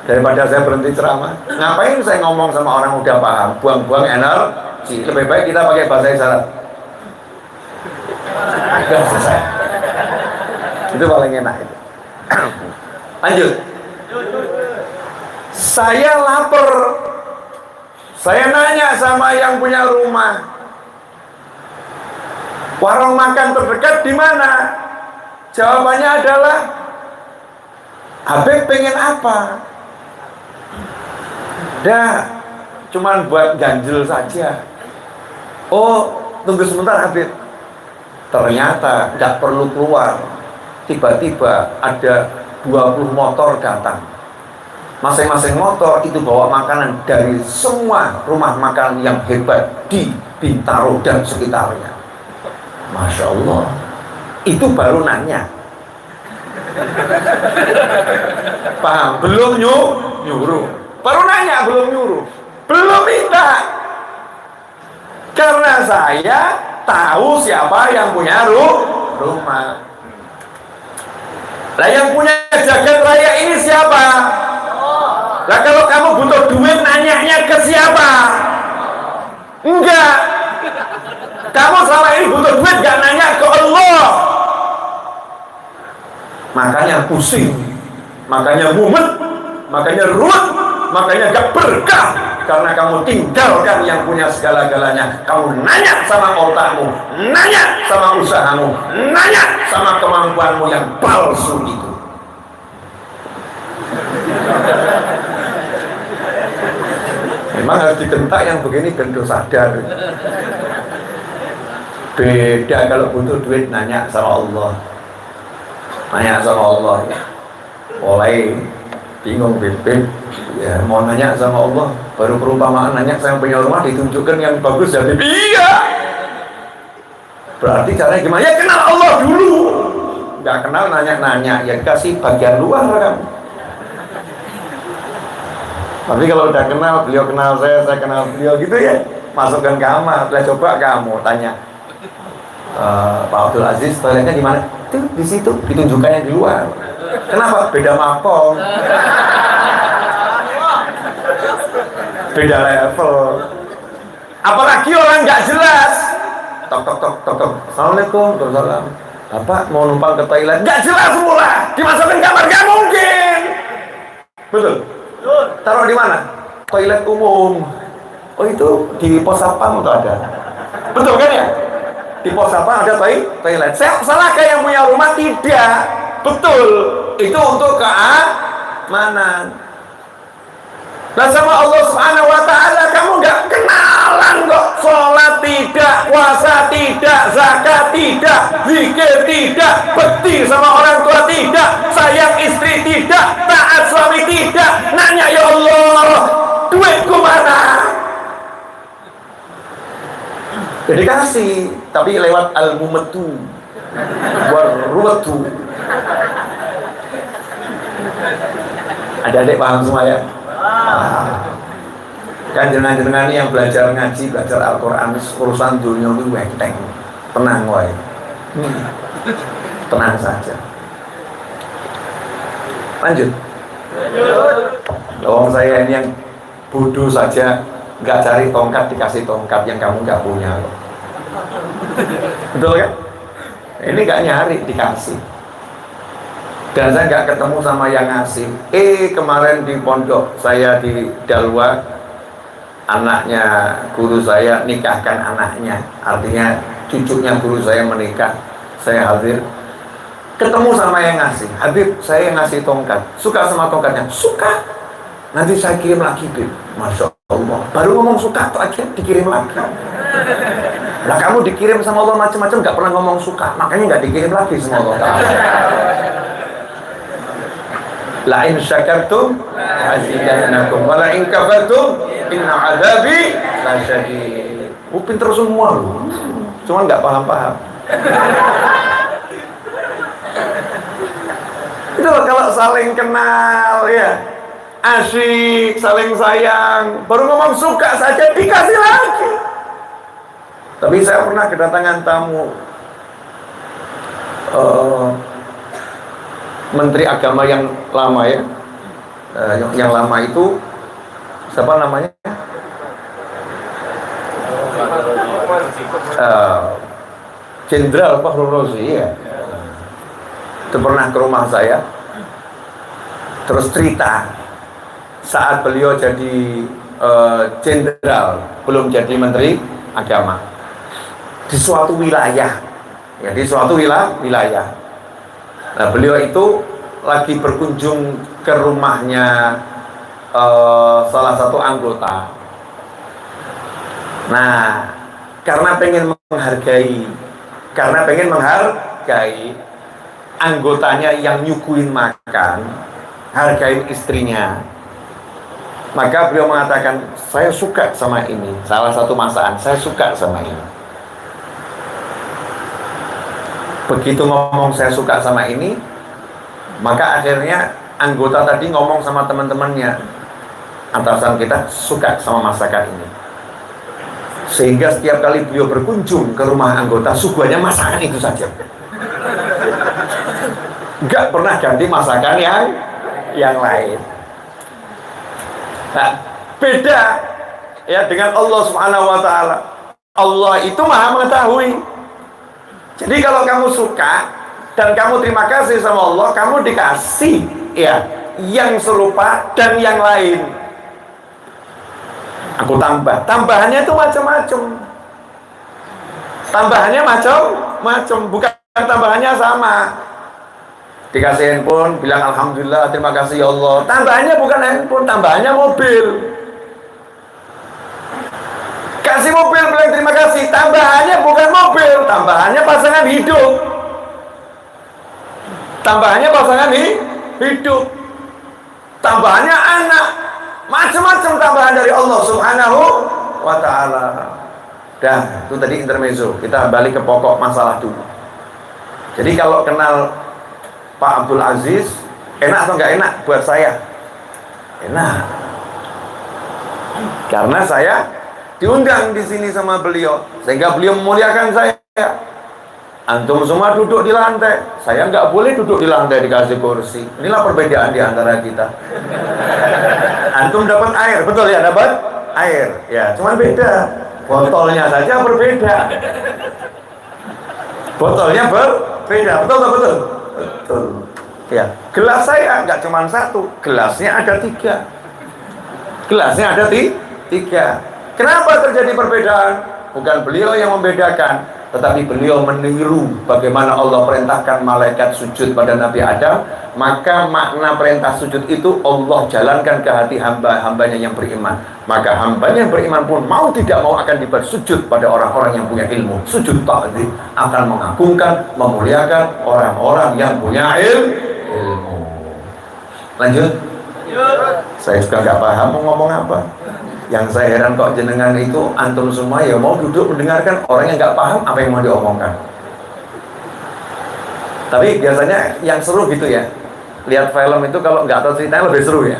Daripada saya berhenti ceramah. Ngapain saya ngomong sama orang udah paham? Buang-buang energi. Lebih baik kita pakai bahasa isyarat. Udah selesai. Itu paling enak itu. Lanjut. Saya lapar. Saya nanya sama yang punya rumah, warung makan terdekat di mana? Jawabannya adalah, Habib pengen apa? Cuman buat ganjel saja. Tunggu sebentar Habib. Ternyata nggak perlu keluar. Tiba-tiba ada 20 motor datang. Masing-masing motor itu bawa makanan dari semua rumah makan yang hebat di Bintaro dan sekitarnya. Masya Allah, itu baru nanya. Paham? Belum nyuruh. Baru nanya, belum nyuruh. Belum minta. Karena saya tahu siapa yang punya rumah. Lah yang punya jagat raya ini siapa? Lah kalau kamu butuh duit, nanyanya ke siapa? Enggak. Kamu selama ini butuh duit gak nanya ke Allah. Makanya pusing, makanya mumet, makanya ruwet, makanya gak berkah. Karena kamu tinggalkan yang punya segala-galanya. Kamu nanya sama otakmu, nanya sama usahamu, nanya sama kemampuanmu yang palsu itu. Memang harus digentak yang begini bentuk sadar. Beda kalau butuh duit nanya sama Allah. Nanya sama Allah ya. Mulai bingung Beb. Ya mau nanya sama Allah, baru perumpamaan nanya saya punya rumah ditunjukkan yang bagus ya Beb. Iya. Berarti caranya gimana? Ya kenal Allah dulu. Enggak kenal nanya-nanya, ya kasih bagian luar kamu. Tapi kalau udah kenal, beliau kenal saya kenal beliau gitu ya, masukkan kamar. Lah coba kamu tanya, Pak Abdul Aziz toiletnya di mana? Tuh di situ, ditunjukkannya di luar. Kenapa? Beda mapol, beda level. Apalagi orang nggak jelas. Tok. Assalamualaikum, waalaikumsalam. Bapak mau numpang ke toilet? Nggak jelas pula. Dimasukin kamar nggak mungkin. Betul. Taruh di mana? Toilet umum. Itu di pos satpam atau ada? Betul kan ya? Di pos satpam ada toilet. Salah kayak yang punya rumah? Tidak. Betul. Itu untuk keamanan. Nah sama Allah Subhanahu wa ta'ala kamu nggak kenalan kok, sholat tidak, puasa tidak, zakat tidak, zikir tidak, bekti sama orang tua tidak, sayang istri tidak, taat suami tidak. Nanya, ya Allah, duitku mana? Jadi kasih, tapi lewat al-mumetu warruwatu. Adik-adik paham semua ya? Kan jenengan-jenengan yang belajar ngaji, belajar Al-Quran, urusan dunia itu wenteng, tenang wae, tenang saja. Lanjut. Lawang saya ini yang bodoh saja, nggak cari tongkat dikasih tongkat yang kamu nggak punya. Betul kan? Ini nggak nyari dikasih. Dan saya nggak ketemu sama yang ngasih. Kemarin di pondok saya di Dalwa, anaknya guru saya nikahkan anaknya, artinya cucunya guru saya menikah, saya hadir. Ketemu sama yang ngasih, Habib saya ngasih tongkat, suka sama tongkatnya? Suka. Nanti saya kirim lagi, Bib. Masya Allah, baru ngomong suka tuh aja dikirim lagi. Lah kamu dikirim sama Allah macam-macam, nggak pernah ngomong suka, makanya nggak dikirim lagi sama Allah. La in syakartum azidannakum wa la in kafartum inna azabi lasyadid. Pinter semua lu. Cuma nggak paham-paham. Itu kalau saling kenal ya, asyik, saling sayang, baru ngomong suka saja dikasih lagi. Tapi saya pernah kedatangan tamu Menteri Agama yang lama ya, yang lama itu siapa namanya? Jenderal Fakhrul Razi ya. Itu pernah ke rumah saya, terus cerita saat beliau jadi jenderal, belum jadi Menteri Agama, di suatu wilayah, ya di suatu wilayah. Nah, beliau itu lagi berkunjung ke rumahnya salah satu anggota. Nah, karena pengen menghargai anggotanya yang nyuguhin makan, hargain istrinya. Maka beliau mengatakan, saya suka sama ini, salah satu masakan, saya suka sama ini. Begitu ngomong saya suka sama ini, maka akhirnya anggota tadi ngomong sama teman-temannya, atasan kita suka sama masakan ini. Sehingga setiap kali beliau berkunjung ke rumah anggota, suguhannya masakan itu saja. Enggak pernah ganti masakan yang lain. Nah, beda ya dengan Allah Subhanahu wa taala. Allah itu Maha mengetahui. Jadi kalau kamu suka dan kamu terima kasih sama Allah, kamu dikasih ya yang serupa dan yang lain. Aku tambah, tambahannya itu macam-macam. Tambahannya macam-macam, bukan tambahannya sama. Dikasih handphone, bilang alhamdulillah, terima kasih ya Allah. Tambahannya bukan handphone, tambahannya mobil. Kasih mobil, bilang terima kasih, tambahannya bukan mobil, tambahannya pasangan hidup. Tambahannya pasangan hidup. Tambahannya anak. Macam-macam tambahan dari Allah Subhanahu wa ta'ala. Dah, itu tadi intermezzo. Kita balik ke pokok masalah dulu. Jadi kalau kenal Pak Abdul Aziz, enak atau nggak enak buat saya? Enak. Karena saya diundang di sini sama beliau, sehingga beliau memuliakan saya. Antum semua duduk di lantai, saya nggak boleh duduk di lantai, dikasih kursi. Inilah perbedaan di antara kita. Antum dapat air, betul ya, dapat air, ya, cuman beda. Botolnya saja berbeda. Botolnya berbeda, betul. Betul. Ya, gelas saya nggak cuma satu, gelasnya ada tiga. Gelasnya ada tiga. Kenapa terjadi perbedaan? bukan beliau yang membedakan, tetapi beliau meniru bagaimana Allah perintahkan malaikat sujud pada Nabi Adam. Maka makna perintah sujud itu Allah jalankan ke hati hamba-hambanya yang beriman. Maka hambanya yang beriman pun mau tidak mau akan dibersujud pada orang-orang yang punya ilmu. Sujud ta'dzim akan mengagungkan, memuliakan orang-orang yang punya ilmu. Lanjut. Saya juga nggak paham mau ngomong apa. Yang saya heran kok jenengan itu antum semua ya mau duduk mendengarkan orang yang nggak paham apa yang mau diomongkan. Tapi biasanya yang seru gitu ya. Lihat film itu kalau nggak tahu ceritanya lebih seru ya.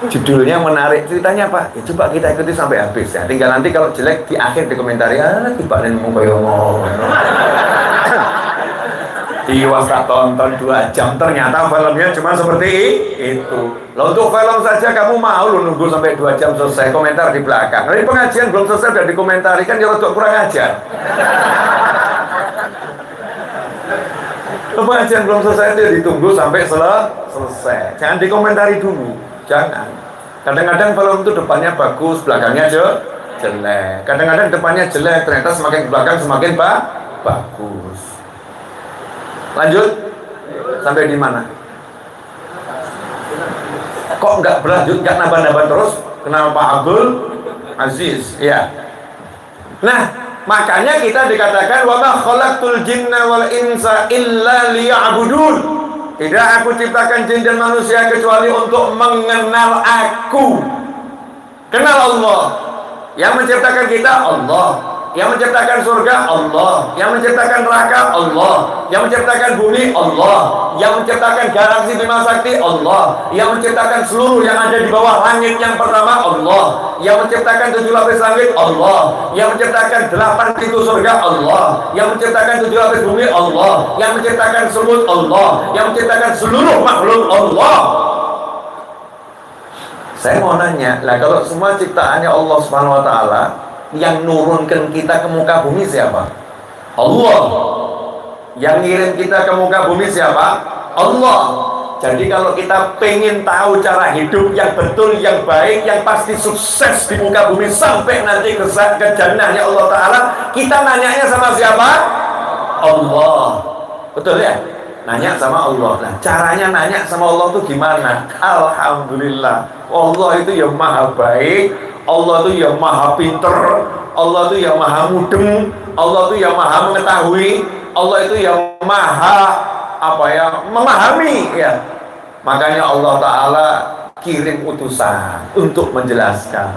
Judulnya menarik, ceritanya apa? Ya coba kita ikuti sampai habis ya. Tinggal nanti kalau jelek di akhir dikomentari, tiba nih mau ngomong. Iwas tak tonton 2 jam, ternyata filmnya cuma seperti itu. Lalu untuk film saja kamu mau lu nunggu sampai 2 jam selesai, komentar di belakang. Nanti pengajian belum selesai udah dikomentari, kan ya untuk kurang ajar. Pengajian belum selesai itu ditunggu sampai selesai. Jangan dikomentari dulu, jangan. Kadang-kadang film itu depannya bagus, belakangnya jelek. Kadang-kadang depannya jelek, ternyata semakin ke belakang semakin bagus. Lanjut, sampai di mana? Kok nggak berlanjut, nggak nambah-nambah terus? Kenapa Pak Abdul Aziz? Ya. Nah, makanya kita dikatakan wa ma khalaqtul jinna wal insa illa liya'budun. Tidak aku ciptakan jin dan manusia kecuali untuk mengenal aku. Kenal Allah. Yang menciptakan kita Allah. Yang menciptakan surga Allah, yang menciptakan neraka Allah, yang menciptakan bumi Allah, yang menciptakan galaksi Bima Sakti Allah, yang menciptakan seluruh yang ada di bawah langit yang pertama Allah, yang menciptakan 7 lapis langit Allah, yang menciptakan 8 pintu surga Allah, yang menciptakan 7 lapis bumi Allah, yang menciptakan semut Allah, yang menciptakan seluruh makhluk Allah. Saya mau nanya, lah kalau semua ciptaannya Allah Subhanahu wa taala, yang nurunkan kita ke muka bumi siapa? Allah. Yang ngirim kita ke muka bumi siapa? Allah. Jadi kalau kita pengen tahu cara hidup yang betul, yang baik, yang pasti sukses di muka bumi sampai nanti ke jannahnya Allah Ta'ala, kita nanyanya sama siapa? Allah. Betul ya? Nanya sama Allah. Nah, caranya nanya sama Allah itu gimana? Alhamdulillah, Allah itu yang maha baik, Allah itu yang maha pinter, Allah itu yang maha mudeng, Allah itu yang maha mengetahui, Allah itu yang maha memahami ya. Makanya Allah Ta'ala kirim utusan untuk menjelaskan.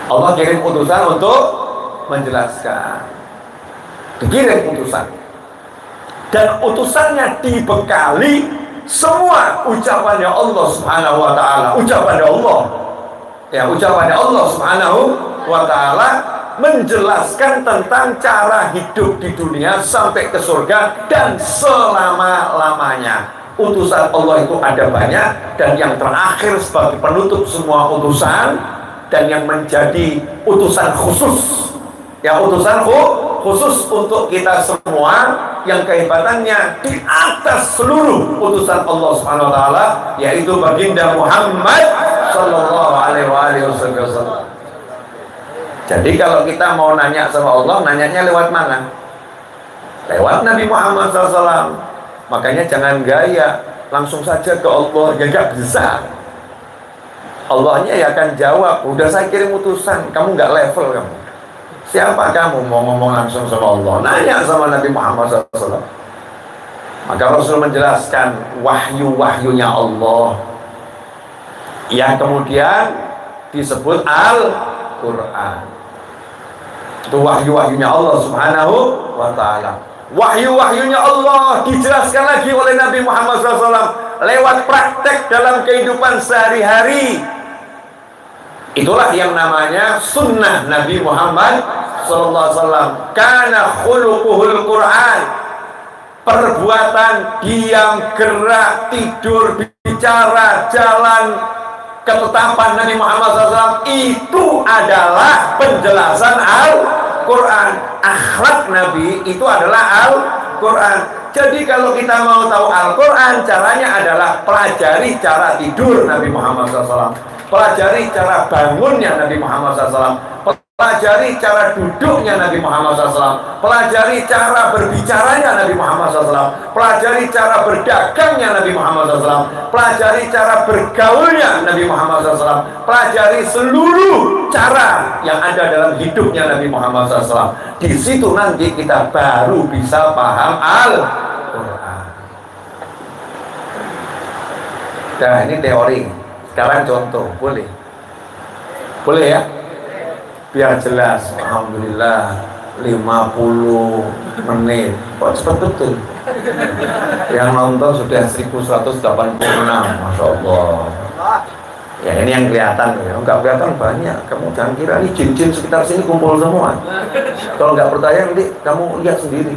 Allah kirim utusan untuk menjelaskan. Dikirim utusan. Dan utusannya dibekali semua ucapannya Allah Subhanahu wa taala, ucapannya Allah. Ya, ucapannya Allah Subhanahu wa taala menjelaskan tentang cara hidup di dunia sampai ke surga dan selama-lamanya. Utusan Allah itu ada banyak, dan yang terakhir sebagai penutup semua utusan dan yang menjadi utusan khusus. Ya, utusan khusus untuk kita semua yang kehebatannya di atas seluruh utusan Allah Subhanahu wa taala, yaitu baginda Muhammad sallallahu alaihi wasallam. Jadi kalau kita mau nanya sama Allah, nanyanya lewat mana? Lewat Nabi Muhammad SAW. Makanya jangan gaya, langsung saja ke Allah, ya gak bisa. Allahnya ya akan jawab, udah saya kirim utusan, kamu gak level kamu. Siapa kamu mau ngomong langsung sama Allah? Nanya sama Nabi Muhammad SAW. Maka Rasul menjelaskan wahyu-wahyunya Allah yang kemudian disebut Al-Quran. Itu wahyu-wahyunya Allah Subhanahu wa ta'ala. Wahyu-wahyunya Allah dijelaskan lagi oleh Nabi Muhammad SAW lewat praktek dalam kehidupan sehari-hari. Itulah yang namanya sunnah Nabi Muhammad SAW. Kana khuluquhul Quran. Perbuatan, diam, gerak, tidur, bicara, jalan, ketetapan Nabi Muhammad SAW itu adalah penjelasan Al-Quran. Akhlak Nabi itu adalah Al-Quran. Jadi kalau kita mau tahu Al-Quran, caranya adalah pelajari cara tidur Nabi Muhammad SAW, pelajari cara bangunnya Nabi Muhammad SAW, pelajari cara duduknya Nabi Muhammad SAW, pelajari cara berbicaranya Nabi Muhammad SAW, pelajari cara berdagangnya Nabi Muhammad SAW, pelajari cara bergaulnya Nabi Muhammad SAW, pelajari seluruh cara yang ada dalam hidupnya Nabi Muhammad SAW. Di situ nanti kita baru bisa paham Al-Quran. Nah, ini teori. Sekarang contoh, boleh? Boleh ya? Biar jelas. Alhamdulillah 50 menit. Kok cepat betul? Yang nonton sudah 1186. Masya Allah. Ya ini yang kelihatan ya. Enggak kelihatan banyak. Kamu jangan kira ini jin-jin sekitar sini kumpul semua. Kalau nggak percaya nanti kamu lihat sendiri.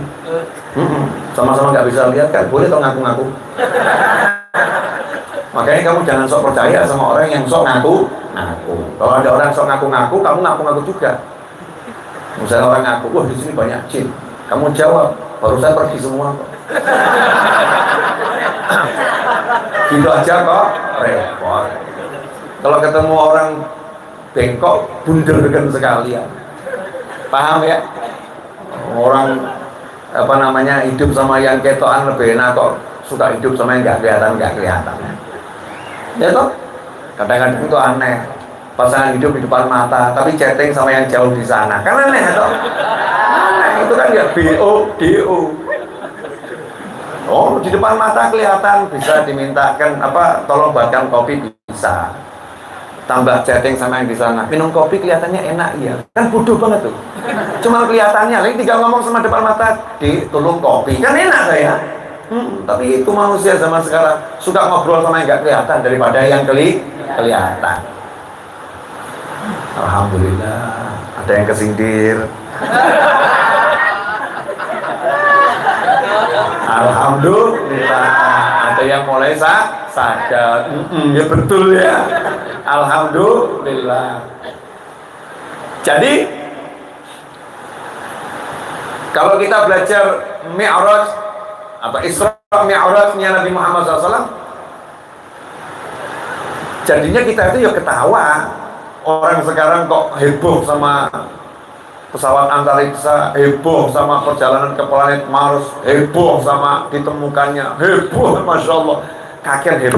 Sama-sama nggak bisa lihat kan? Boleh atau ngaku-ngaku? Makanya kamu jangan sok percaya sama orang yang sok ngaku-ngaku. Kalau ada orang sok ngaku-ngaku, kamu ngaku-ngaku juga. Misalnya orang ngaku, wah di sini banyak jin. Kamu jawab, barusan pergi semua kok. Gitu aja kok, repot. Kalau ketemu orang bengkok, bunderkan sekalian. Paham ya? Orang hidup sama yang ketoan lebih enak kok. Suka hidup sama yang nggak kelihatan. Ya toh, kadang-kadang itu aneh. Pasangan hidup di depan mata, tapi chatting sama yang jauh di sana. Kan aneh toh? Aneh, itu kan ya BO. Oh, di depan mata kelihatan, bisa dimintakan tolong buatkan kopi, bisa. Tambah chatting sama yang di sana. Minum kopi kelihatannya enak ya. Kan bodoh banget tuh. Cuma kelihatannya, lagi tinggal ngomong sama depan mata, tolong kopi. Kan enak saya. Tapi itu manusia zaman sekarang suka ngobrol sama yang nggak kelihatan daripada yang kelihatan. Alhamdulillah ada yang kesindir. Alhamdulillah ada yang mulai sadar. Ya betul ya. Alhamdulillah. Jadi kalau kita belajar Mi'raj Isra Mi'rajnya Nabi Muhammad SAW, jadinya kita itu ya ketawa. Orang sekarang kok heboh sama pesawat antariksa, heboh sama perjalanan ke planet Mars, heboh sama ditemukannya, heboh, Masya Allah. Kaget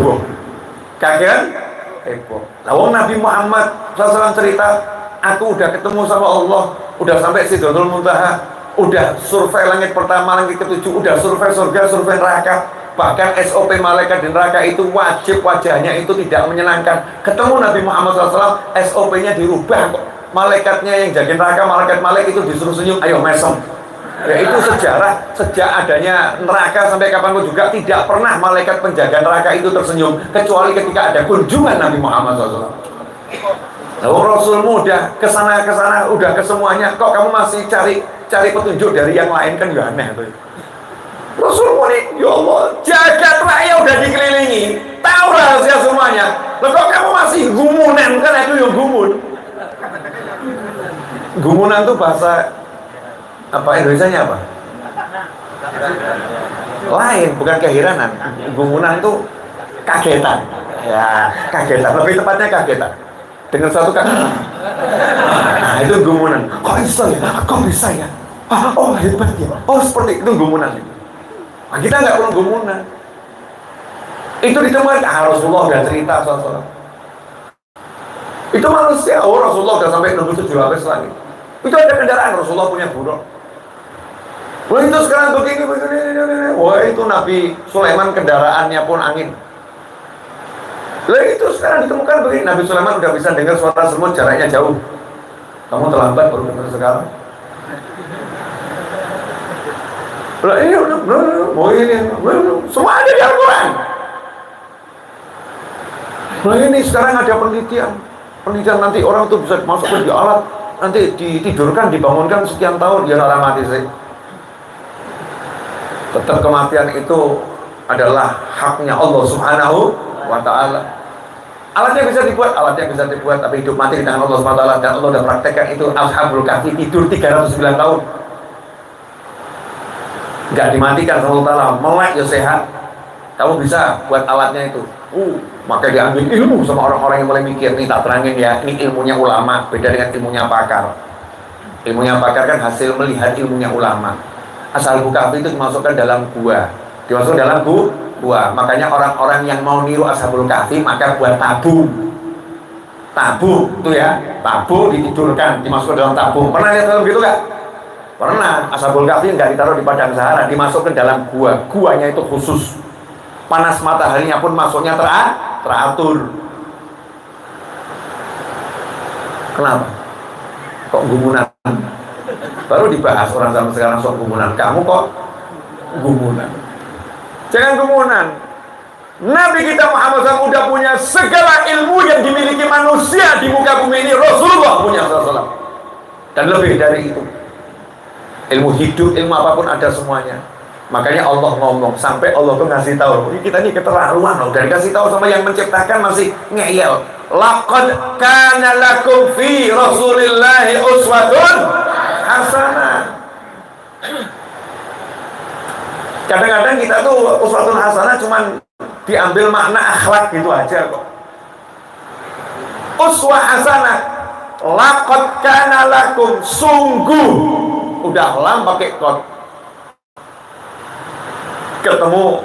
heboh. Lalu Nabi Muhammad SAW cerita, aku udah ketemu sama Allah, udah sampai Sidratul Muntaha, udah survei langit pertama, langit ketujuh, udah survei surga, survei neraka. Bahkan SOP malaikat di neraka itu wajib, wajahnya itu tidak menyenangkan. Ketemu Nabi Muhammad SAW, SOP-nya dirubah kok. Malaikatnya yang jaga neraka, malaikat itu disuruh senyum, ayo mesem. Ya itu sejarah, sejak adanya neraka sampai kapanpun juga tidak pernah malaikat penjaga neraka itu tersenyum, kecuali ketika ada kunjungan Nabi Muhammad SAW. Lalu Rasulmu udah kesana, udah ke semuanya, kok kamu masih cari petunjuk dari yang lain, kan ya aneh tuh. Rasulmu nih, ya Allah, jagat raya udah dikelilingi, tahu rahasia semuanya. Loh kok kamu masih gumunan, kan itu yang gumun. Gumunan tuh bahasa Indonesianya apa? Lain, bukan keheranan. Gumunan tuh kagetan. Ya, kagetan. Lebih tepatnya kagetan. Dengan suatu nah itu gumunan. Kok bisa ya? Kok bisa ya? Oh hebat ya. Oh seperti itu gumunan. Nah, kita nggak perlu gumunan. Itu ditemukan Rasulullah dan cerita soal. Itu manusia. Oh Rasulullah udah sampai nembus 7 lapis lagi. Itu ada kendaraan, Rasulullah punya buruk. Wah itu sekarang begini. Wah itu Nabi Sulaiman kendaraannya pun angin. Lah itu sekarang ditemukan begini. Nabi Sulaiman udah bisa dengar suara semut jaraknya jauh. Kamu terlambat baru dengar sekarang. Lah ini udah semua ada di Al-Quran. Lah ini sekarang ada penelitian nanti orang tuh bisa masukkan di alat, nanti ditidurkan, dibangunkan sekian tahun, dia nggak mati sih. Tetap kematian itu adalah haknya Allah Subhanahu wa ta'ala. Alatnya bisa dibuat, tapi hidup mati di tangan Allah Subhanahu wa ta'ala. Dan Allah sudah praktekkan itu. Ashabul Kahfi tidur 309 tahun nggak dimatikan sama Allah Ta'ala, melek ya sehat. Kamu bisa buat alatnya itu. Maka diambil ilmu sama orang-orang yang mulai mikir. Nih tak terangin ya, ini ilmunya ulama, beda dengan ilmunya pakar. Ilmunya pakar kan hasil melihat ilmunya ulama. Ashabul Kahfi itu dimasukkan dalam gua, dimasukkan dalam gua. Makanya orang-orang yang mau niru Ashabul Kahfi maka buat tabung itu ya, tabung ditidurkan, dimasukkan dalam tabung. Pernah lihat film gitu gak? Pernah. Ashabul Kahfi nggak ditaruh di padang Sahara, dimasukkan dalam gua. Guanya itu khusus, panas mataharinya pun masuknya teratur. Kenapa? Kok gumunan? Baru dibahas orang zaman sekarang soal gumunan. Kamu kok gumunan? Jangan gumunan. Nabi kita Muhammad SAW udah punya segala ilmu yang dimiliki manusia di muka bumi ini. Rasulullah punya SAW. Dan lebih dari itu, ilmu hidup, ilmu apapun ada semuanya. Makanya Allah ngomong, sampai Allah tuh ngasih tahu, kita ini keterlaluan loh. Dan kasih tahu sama yang menciptakan masih ngeyel. Laqad kana lakum fi Rasulillahi uswatun hasanah. Kadang-kadang kita tuh uswatun hasanah cuman diambil makna akhlak gitu aja kok. Uswah hasanah, laqad kana lakum, sungguh, udah lam pakai kot, ketemu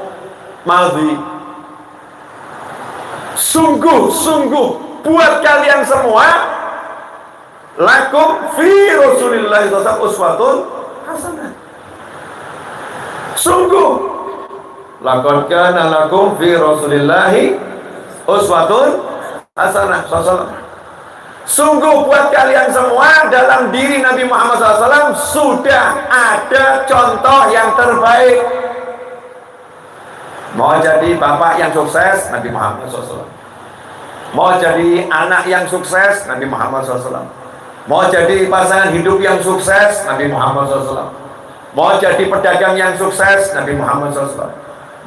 madhi, sungguh buat kalian semua, lakum fi Rasulillah uswatun hasanah. Sungguh, laqad kana lakum fi Rasulillah uswatun hasanah. Sungguh buat kalian semua dalam diri Nabi Muhammad SAW sudah ada contoh yang terbaik. Mau jadi bapak yang sukses, Nabi Muhammad SAW. Mau jadi anak yang sukses, Nabi Muhammad SAW. Mau jadi pasangan hidup yang sukses, Nabi Muhammad SAW. Mau jadi pedagang yang sukses, Nabi Muhammad SAW.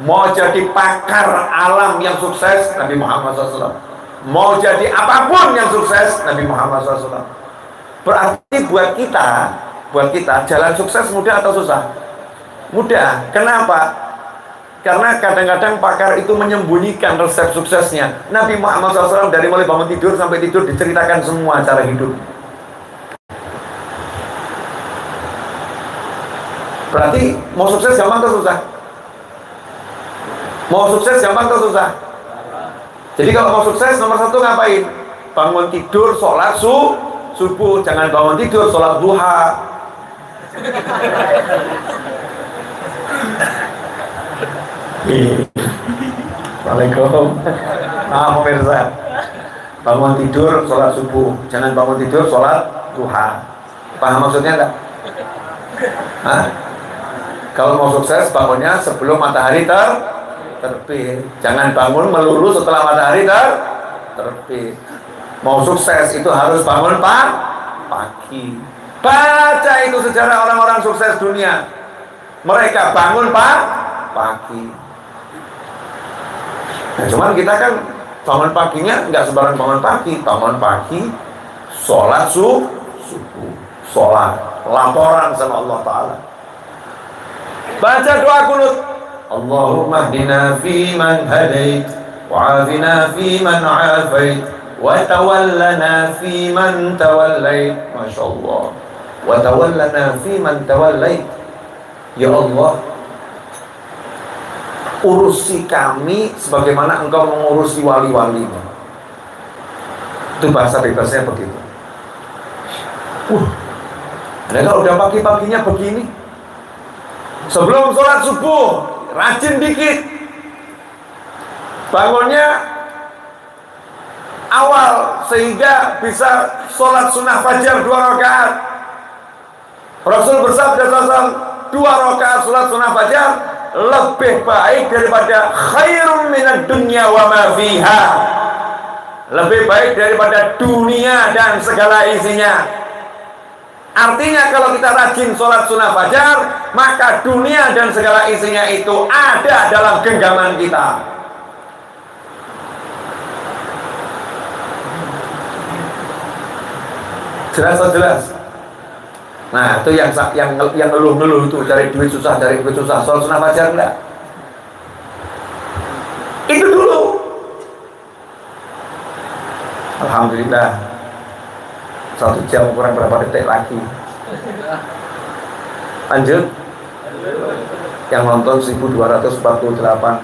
Mau jadi pakar alam yang sukses, Nabi Muhammad SAW. Mau jadi apapun yang sukses, Nabi Muhammad SAW. Berarti buat kita jalan sukses mudah atau susah? Mudah. Kenapa? Karena kadang-kadang pakar itu menyembunyikan resep suksesnya. Nabi Muhammad SAW dari mulai bangun tidur sampai tidur diceritakan semua cara hidup. Berarti mau sukses gampang atau susah? Mau sukses gampang atau susah? Jadi kalau mau sukses nomor satu ngapain? Bangun tidur, sholat subuh. Jangan bangun tidur, sholat duha. Waalaikumsalam. Pemirsa, bangun tidur, sholat subuh. Jangan bangun tidur, sholat duha. Paham maksudnya enggak? Hah? Kalau mau sukses bangunnya sebelum matahari terbit. Jangan bangun melulu setelah matahari terbit. Mau sukses itu harus bangun pagi. Baca itu sejarah orang-orang sukses dunia. Mereka bangun pagi. Nah, cuman kita kan bangun paginya nggak sembarang bangun pagi, sholat subuh, sholat, laporan sama Allah Ta'ala. Baca doa kunut. Allahumma hdina fi man hadait, wa'afina fi man afait, wa tawallana fi man tawallait. Masya Allah. Wa tawallana fi man tawallait. Ya Allah, urusi kami sebagaimana engkau mengurusi wali-walimu. Itu bahasa bebasnya begitu. Kalau udah pagi-paginya begini, sebelum sholat subuh rajin dikit, bangunnya awal sehingga bisa sholat sunnah fajar 2 rakaat. Rasul bersabda SAW, 2 rakaat sholat sunnah fajar lebih baik daripada khairun minad dunya wa ma fiha, lebih baik daripada dunia dan segala isinya. Artinya kalau kita rajin sholat sunnah fajar, maka dunia dan segala isinya itu ada dalam genggaman kita. Jelas atau jelas? Nah, itu yang ngeluh-ngeluh itu cari duit susah, sholat sunnah fajar enggak? Itu dulu. Alhamdulillah 1 jam kurang berapa detik lagi. Lanjut. Yang nonton 1248,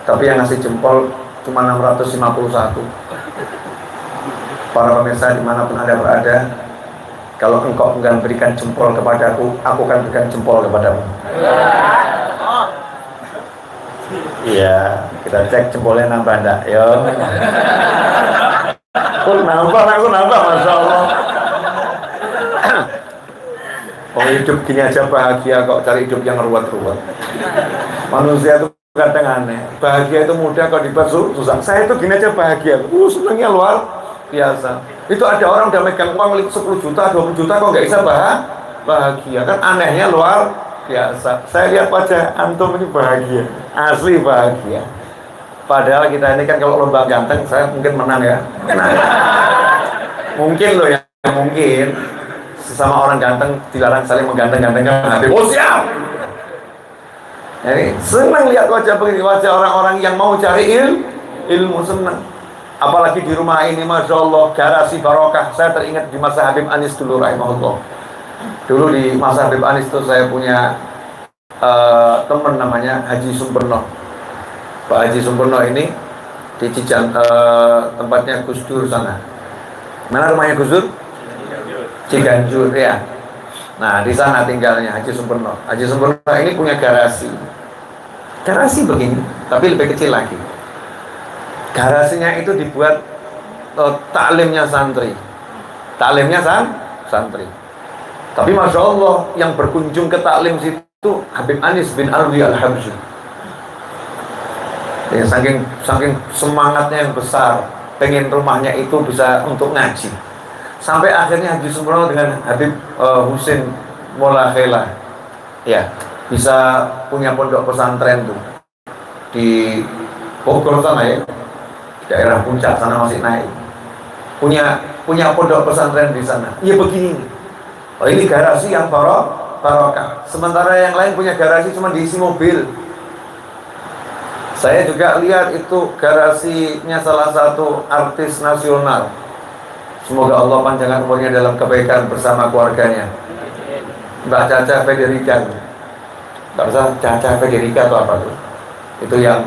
tapi yang ngasih jempol cuma 651. Para pemirsa dimanapun Anda berada, kalau engkau enggan berikan jempol kepadaku, aku akan berikan jempol kepadamu. Iya, kita cek jempolnya nambah enggak? Yo. Aku nambah, Masya Allah. Oh, hidup gini aja bahagia kok, cari hidup yang ruwet-ruwet. Manusia itu kadang aneh. Bahagia itu mudah kok dibuat susah. Saya itu gini aja bahagia. Senangnya luar biasa. Itu ada orang udah megang uang 10 juta, 20 juta kok nggak bisa bahagia. Kan anehnya luar biasa. Saya lihat wajah antum ini bahagia, asli bahagia. Padahal kita ini kan kalau lomba ganteng, saya mungkin menang ya. Mungkin loh ya, mungkin sesama orang ganteng dilarang saling mengganteng-gantengkan hati. Oh siap. Jadi senang lihat wajah begini, wajah orang-orang yang mau cari ilmu, senang. Apalagi di rumah ini, Masya Allah, garasi barokah. Saya teringat di masa Habib Anis dulu, rahimahullah. Dulu di masa Habib Anis itu saya punya teman namanya Haji Sumperno. Pak Haji Sumperno ini di tempatnya Gus Dur sana. Mana rumahnya Gus Dur? Ciganjur ya. Nah, di sana tinggalnya Haji Sumperno. Haji Sumperno ini punya garasi. Garasi begini, tapi lebih kecil lagi. Garasinya itu dibuat taklimnya santri. Taklimnya santri. Tapi Masya Allah, yang berkunjung ke taklim situ Habib Anis bin Alwi Al-Habsyi. Ya, saking semangatnya yang besar, pengen rumahnya itu bisa untuk ngaji. Sampai akhirnya Haji Sumperno dengan Habib Husin Mola Khela, ya, bisa punya pondok pesantren tuh di Bogor sana ya, daerah puncak sana masih naik. Punya pondok pesantren di sana. Ya begini. Oh, ini garasi yang barokah. Sementara yang lain punya garasi cuma diisi mobil. Saya juga lihat itu garasinya salah satu artis nasional. Semoga Allah panjangkan umurnya dalam kebaikan bersama keluarganya. Mbak Caca Federica. Nggak usah Caca Federica atau apa tuh. Itu yang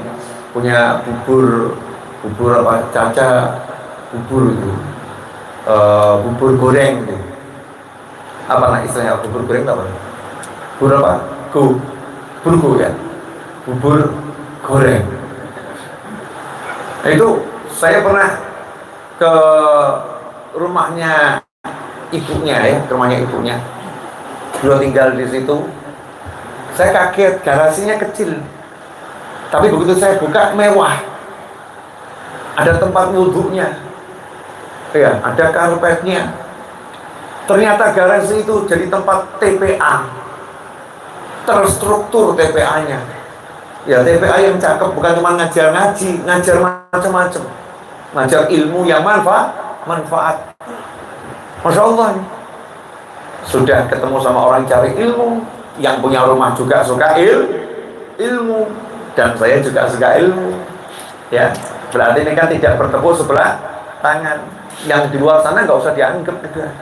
punya bubur apa? Caca bubur itu. Bubur goreng gitu. Apa istilahnya bubur goreng apa? Bubur apa? Bubur ya. Bubur goreng. Nah, itu saya pernah ke rumahnya ibunya ya, rumahnya ibunya. Beliau tinggal di situ. Saya kaget, garasinya kecil. Tapi begitu saya buka, mewah. Ada tempat wudhunya. Ya, ada karpetnya. Ternyata garasi itu jadi tempat TPA. Terstruktur TPA-nya. Ya, TPA yang cakep, bukan cuma ngajar ngaji, ngajar macam-macam. Ngajar ilmu yang manfaat. Masya Allah. Sudah ketemu sama orang cari ilmu, yang punya rumah juga suka ilmu, dan saya juga suka ilmu. Ya, berarti ini kan tidak bertepuk sebelah tangan. Yang di luar sana nggak usah dianggap juga.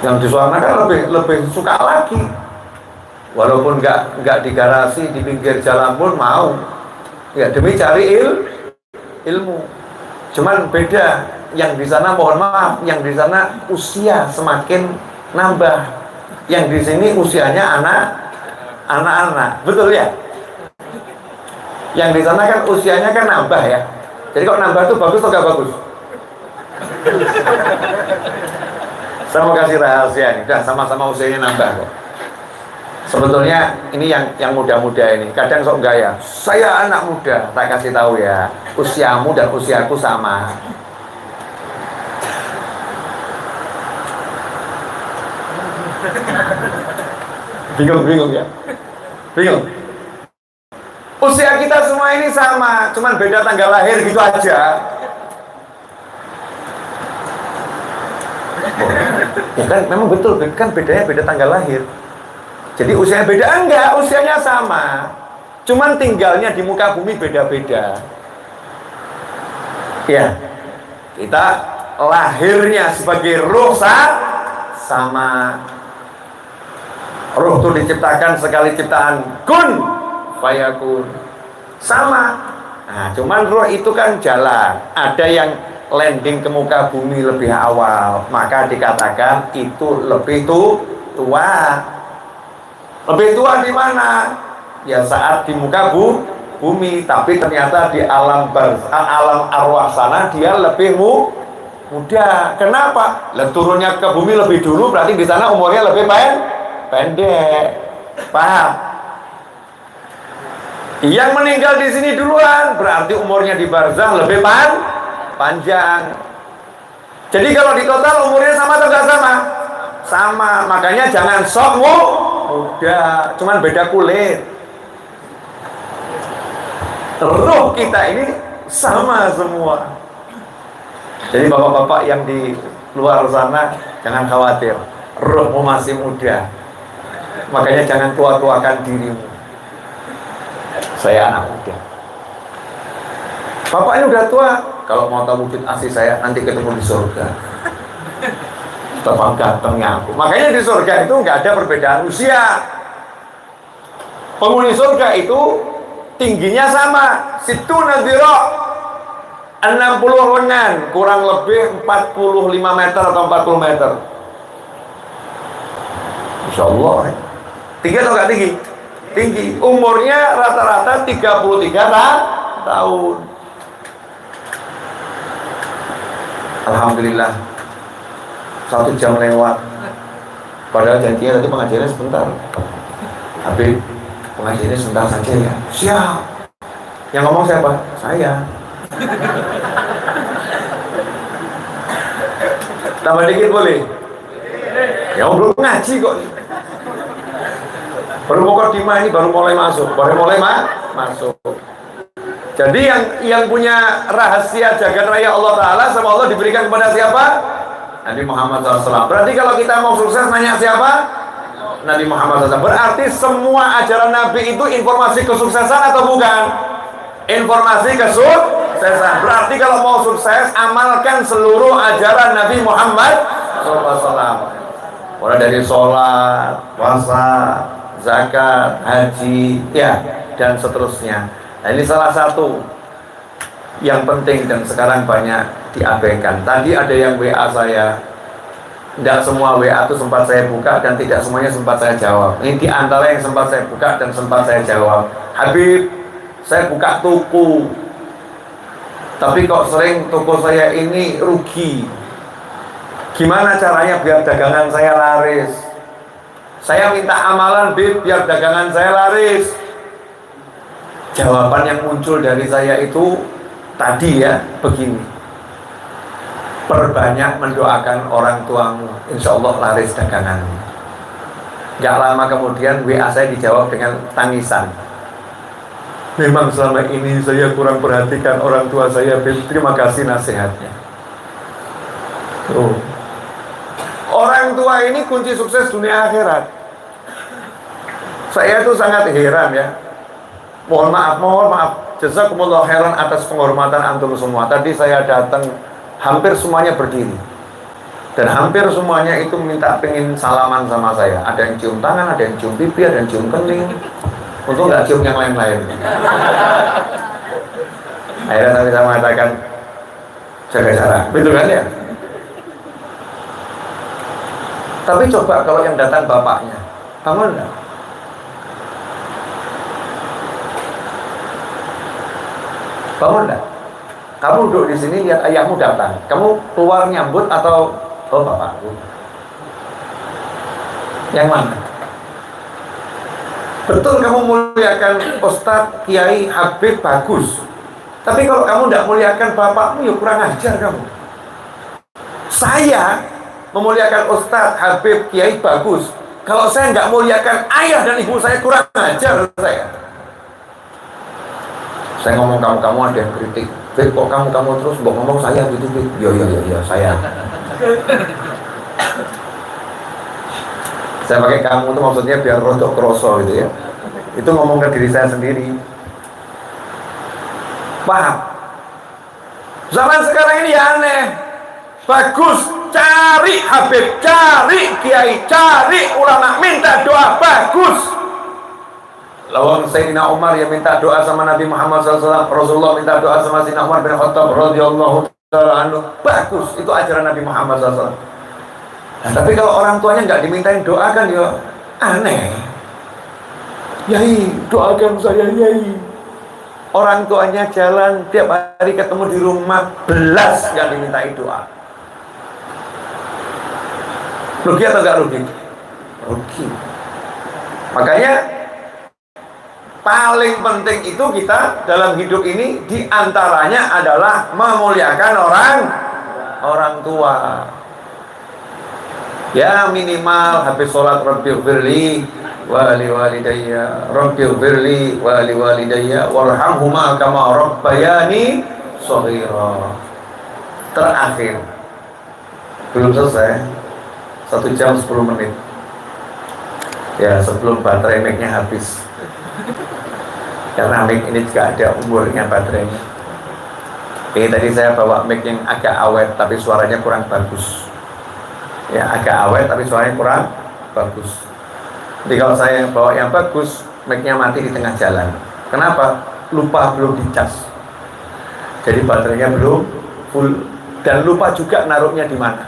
Yang di sana kan lebih suka lagi. Walaupun nggak di garasi, di pinggir jalan pun mau. Ya, demi cari ilmu. Cuman beda. Yang di sana mohon maaf, yang di sana usia semakin nambah. Yang di sini usianya anak-anak. Betul ya? Yang di sana kan usianya kan nambah ya. Jadi kok nambah itu bagus atau nggak bagus? Saya mau kasih rahasia nih. Udah sama-sama usianya nambah kok. Sebetulnya ini yang muda-muda ini kadang sok gaya. Saya anak muda, tak kasih tahu ya. Usiamu dan usiaku sama. Bingung ya? Bingung. Usia kita semua ini sama, cuman beda tanggal lahir gitu aja. Ya kan, memang betul kan bedanya beda tanggal lahir. Jadi usianya beda enggak, usianya sama. Cuman tinggalnya di muka bumi beda-beda. Ya. Kita lahirnya sebagai ruh sama. Ruh itu diciptakan sekali ciptaan kun fayakun. Sama. Nah, cuman ruh itu kan jalan. Ada yang landing ke muka bumi lebih awal, maka dikatakan itu lebih tua. Lebih tua di mana? Ya saat di muka bumi, tapi ternyata di alam arwah sana dia lebih muda. Kenapa? Turunnya ke bumi lebih dulu, berarti di sana umurnya lebih pendek. Paham? Yang meninggal di sini duluan, berarti umurnya di barzah lebih panjang. Jadi kalau di total umurnya sama atau enggak sama? Sama. Makanya jangan sok muda, cuman beda kulit. Ruh kita ini sama semua. Jadi bapak-bapak yang di luar sana jangan khawatir, ruhmu masih muda. Makanya jangan tua-tuakan dirimu. Saya anak muda. Bapaknya udah tua. Kalau mau tahu wujud asli saya, nanti ketemu di surga. Tetap gantengnya aku. Makanya di surga itu nggak ada perbedaan usia. Penghuni surga itu tingginya sama. Situ nadhira 60 lengan, kurang lebih 45 meter atau 40 meter. Insya Allah. Tinggi atau nggak tinggi? Tinggi. Umurnya rata-rata 33 tahun. Alhamdulillah. 1 jam lewat. Padahal janjinya tadi pengajiannya sebentar. Habib, pengajiannya sebentar saja ya. Siap. Yang ngomong siapa? Saya. Tambah dikit boleh? Ya belum ngaji kok. Baru mukadimah ini baru mulai masuk. Masuk. Jadi yang punya rahasia jagat raya Allah Ta'ala sama Allah diberikan kepada siapa? Nabi Muhammad SAW. Berarti kalau kita mau sukses nanya siapa? Nabi Muhammad SAW. Berarti semua ajaran Nabi itu informasi kesuksesan atau bukan? Informasi kesuksesan. Berarti kalau mau sukses amalkan seluruh ajaran Nabi Muhammad SAW. Mulai dari sholat, puasa, zakat, haji, ya, dan seterusnya. Nah, ini salah satu yang penting dan sekarang banyak diabaikan. Tadi ada yang WA saya, tidak semua WA itu sempat saya buka dan tidak semuanya sempat saya jawab. Ini di antara yang sempat saya buka dan sempat saya jawab. Habib, saya buka toko, tapi kok sering toko saya ini rugi. Gimana caranya biar dagangan saya laris? Saya minta amalan, Bib, biar dagangan saya laris. Jawaban yang muncul dari saya itu tadi ya, begini. Perbanyak mendoakan orang tuamu, insya Allah laris daganganmu. Gak lama kemudian WA saya dijawab dengan tangisan. Memang selama ini saya kurang perhatikan orang tua saya, terima kasih nasihatnya. Orang tua ini kunci sukses dunia akhirat. Saya tuh sangat heran ya. Mohon maaf, jazakumullah khairan atas penghormatan antum semua. Tadi saya datang, hampir semuanya berdiri. Dan hampir semuanya itu pengen salaman sama saya. Ada yang cium tangan, ada yang cium pipi, ada yang cium kening. Untung nggak cium yang lain-lain. Akhirnya saya mengatakan, jaga jarak. Betul kan ya? Tapi coba kalau yang datang bapaknya, bangun enggak? Bangun enggak? Kamu duduk di sini lihat ayahmu datang. Kamu keluar nyambut atau bapakku? Yang mana? Betul kamu muliakan Ustadz, Kiai, Habib, bagus. Tapi kalau kamu tidak muliakan bapakmu, ya kurang ajar kamu. Saya memuliakan Ustadz, Habib, Kiai, bagus. Kalau saya nggak muliakan ayah dan ibu saya, kurang ajar saya. Saya ngomong kamu ada yang kritik. Beb, kok kamu terus ngomong saya gitu, Beb. Ya, saya. Saya pakai kamu itu maksudnya biar rodok kroso gitu ya. Itu ngomong ke diri saya sendiri. Paham? Zaman sekarang ini aneh. Bagus, cari Habib, cari kiai, cari ulama, minta doa, bagus. Lawang Sayyidina Umar yang minta doa sama Nabi Muhammad SAW, Rasulullah minta doa sama Sayyidina Umar bin Khattab radhiyallahu ta'ala anhu, bagus, itu ajaran Nabi Muhammad SAW. Nah, tapi kalau orang tuanya nggak dimintain doa kan ya aneh. Yai, doakan saya Yai. Orang tuanya jalan tiap hari ketemu di rumah, belas nggak dimintai doa. Rugi atau nggak rugi? Rugi. Makanya paling penting itu kita dalam hidup ini diantaranya adalah memuliakan orang tua. Ya minimal habis sholat Rabbighfirli wali walidayya, Rabbighfirli wali walidayya, warhamhuma kama rabbayani shaghira. Terakhir, belum selesai, 1 jam 10 menit. Ya sebelum baterai mic-nya habis. Karena mic ini juga ada umurnya baterainya. Ini tadi saya bawa mic yang agak awet tapi suaranya kurang bagus. Ya agak awet tapi suaranya kurang bagus. Jadi kalau saya bawa yang bagus, mic-nya mati di tengah jalan. Kenapa? Lupa belum dicas. Jadi baterainya belum full dan lupa juga naruhnya di mana.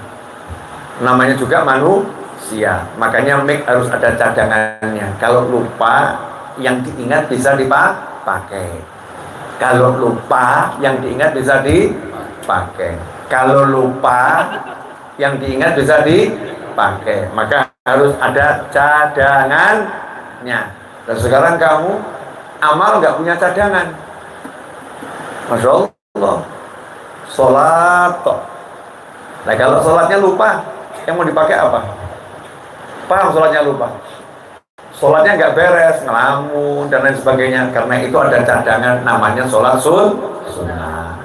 Namanya juga manusia. Makanya mic harus ada cadangannya. Kalau lupa, yang diingat bisa dipakai. Kalau lupa, yang diingat bisa dipakai. Kalau lupa, yang diingat bisa dipakai. Maka harus ada cadangannya. Dan sekarang kamu amal nggak punya cadangan. Masya Allah. Sholat toh. Nah kalau sholatnya lupa, yang mau dipakai apa? Paham sholatnya lupa? Sholatnya nggak beres, ngelamun dan lain sebagainya. Karena itu ada cadangan namanya sholat sunnah.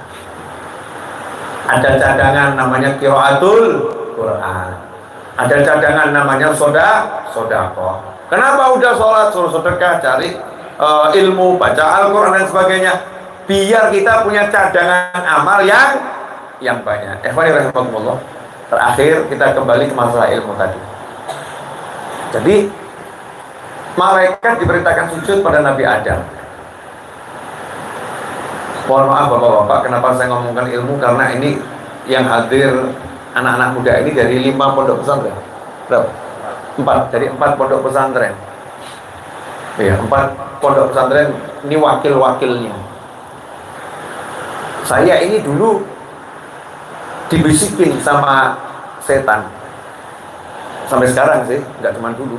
Ada cadangan namanya qiraatul Quran. Ada cadangan namanya sodako. Kenapa udah sholat suruh sedekah, cari ilmu, baca Al-Quran dan sebagainya? Biar kita punya cadangan amal yang banyak. Rahimahumullah. Terakhir kita kembali ke masalah ilmu tadi. Jadi malaikat diperintahkan sujud pada Nabi Adam. Mohon maaf bapak-bapak, kenapa saya ngomongkan ilmu? Karena ini yang hadir anak-anak muda ini dari 5 pondok pesantren. Berapa? 4, dari 4 pondok pesantren. Ya, 4 pondok pesantren ini wakil-wakilnya. Saya ini dulu dibisikin sama setan. Sampai sekarang sih, nggak cuma dulu.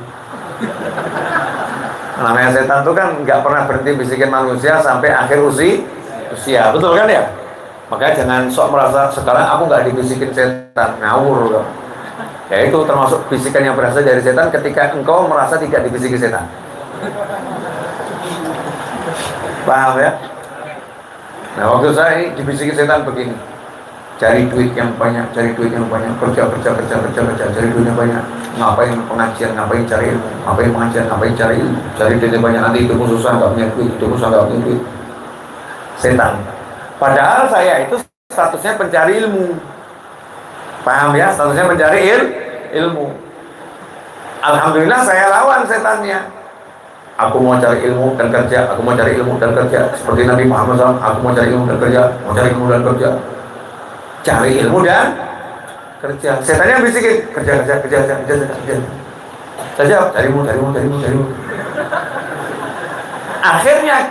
Namanya setan itu kan nggak pernah berhenti bisikin manusia sampai akhir usia. Betul kan ya? Makanya jangan sok merasa sekarang aku nggak dibisikin setan, ngawur loh. Ya itu termasuk bisikan yang berasal dari setan ketika engkau merasa tidak dibisikin setan. Paham ya? Nah waktu saya ini dibisikin setan begini, cari duit yang banyak, kerja, cari duit yang banyak, ngapain pengajian, ngapain cari ilmu, ngapain pengajian, ngapain cari ilmu, cari duit yang banyak, nanti itu susah nggak punya duit, itu susah nggak punya duit. Setan. Padahal saya itu statusnya pencari ilmu. Paham ya? Statusnya pencari ilmu. Alhamdulillah saya lawan setannya. Aku mau cari ilmu dan kerja, aku mau cari ilmu dan kerja. Seperti Nabi Muhammad SAW, aku mau cari ilmu dan kerja, mau cari ilmu dan kerja. Cari ilmu dan kerja. Setannya bisikin, kerja. Saya jawab, cari ilmu. Akhirnya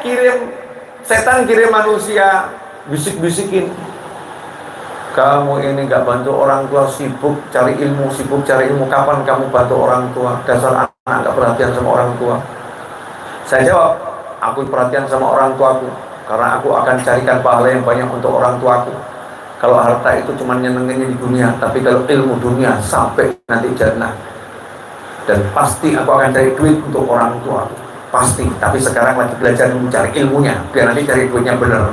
setan kirim manusia bisik-bisikin, kamu ini nggak bantu orang tua, sibuk cari ilmu. Kapan kamu bantu orang tua? Dasar anak nggak perhatian sama orang tua. Saya jawab, aku perhatian sama orang tuaku karena aku akan carikan pahala yang banyak untuk orang tuaku. Kalau harta itu cuma nyenenginnya di dunia, tapi kalau ilmu dunia sampai nanti jannah. Dan pasti aku akan cari duit untuk orang tuaku, pasti. Tapi sekarang lagi belajar mencari ilmunya, biar nanti cari duitnya benar.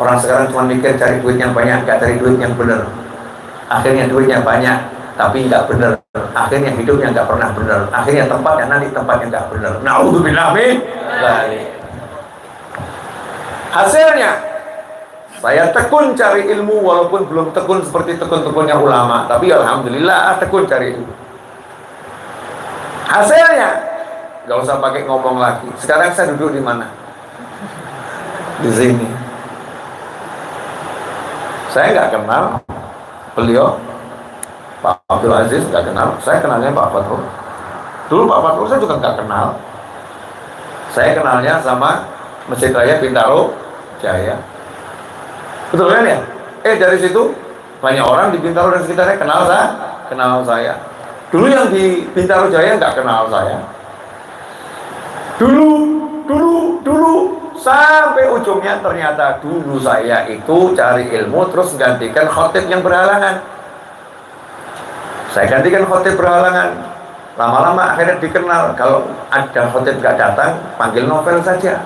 Orang sekarang cuma mikir cari duit yang banyak, nggak cari duit yang benar. Akhirnya duitnya banyak, tapi nggak benar. Akhirnya hidupnya nggak pernah benar. Akhirnya tempatnya nggak benar. Na'udzubillah min dzalik. Hasilnya Saya tekun cari ilmu walaupun belum tekun seperti tekun-tekunnya ulama, tapi alhamdulillah tekun cari ilmu. Hasilnya nggak usah pakai ngomong lagi. Sekarang saya duduk di mana? Di sini. Saya nggak kenal beliau, Pak Abdul Aziz, nggak kenal. Saya kenalnya Pak Fathur. Dulu Pak Fathur saya juga nggak kenal. Saya kenalnya sama Masjid Raya Bintaro Jaya. Betul kan ya? Dari situ banyak orang di Bintaro dan sekitarnya kenal saya. Dulu yang di Bintaro Jaya nggak kenal saya. Dulu sampai ujungnya ternyata dulu saya itu cari ilmu terus gantikan khotib yang berhalangan. Saya gantikan khotib berhalangan. Lama-lama akhirnya dikenal. Kalau ada khotib nggak datang, panggil novel saja.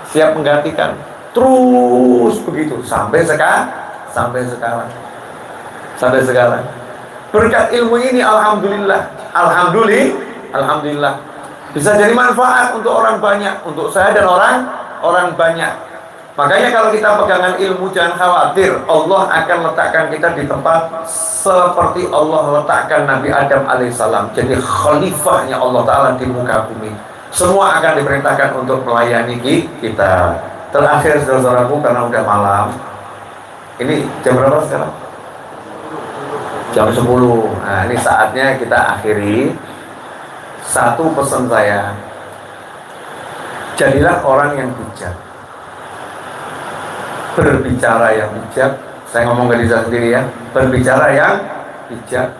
Siap menggantikan. Terus begitu sampai sekarang. Berkat ilmu ini alhamdulillah bisa jadi manfaat untuk orang banyak, untuk saya dan orang banyak. Makanya kalau kita pegangan ilmu jangan khawatir, Allah akan letakkan kita di tempat seperti Allah letakkan Nabi Adam alaihissalam. Jadi khalifahnya Allah Ta'ala di muka bumi. Semua akan diperintahkan untuk melayani kita. Terakhir saudaraku, karena udah malam. Ini jam berapa sekarang? Jam 10. Nah ini saatnya kita akhiri. Satu pesan saya, jadilah orang yang bijak, berbicara yang bijak. Saya ngomong ke diri saya sendiri ya, berbicara yang bijak.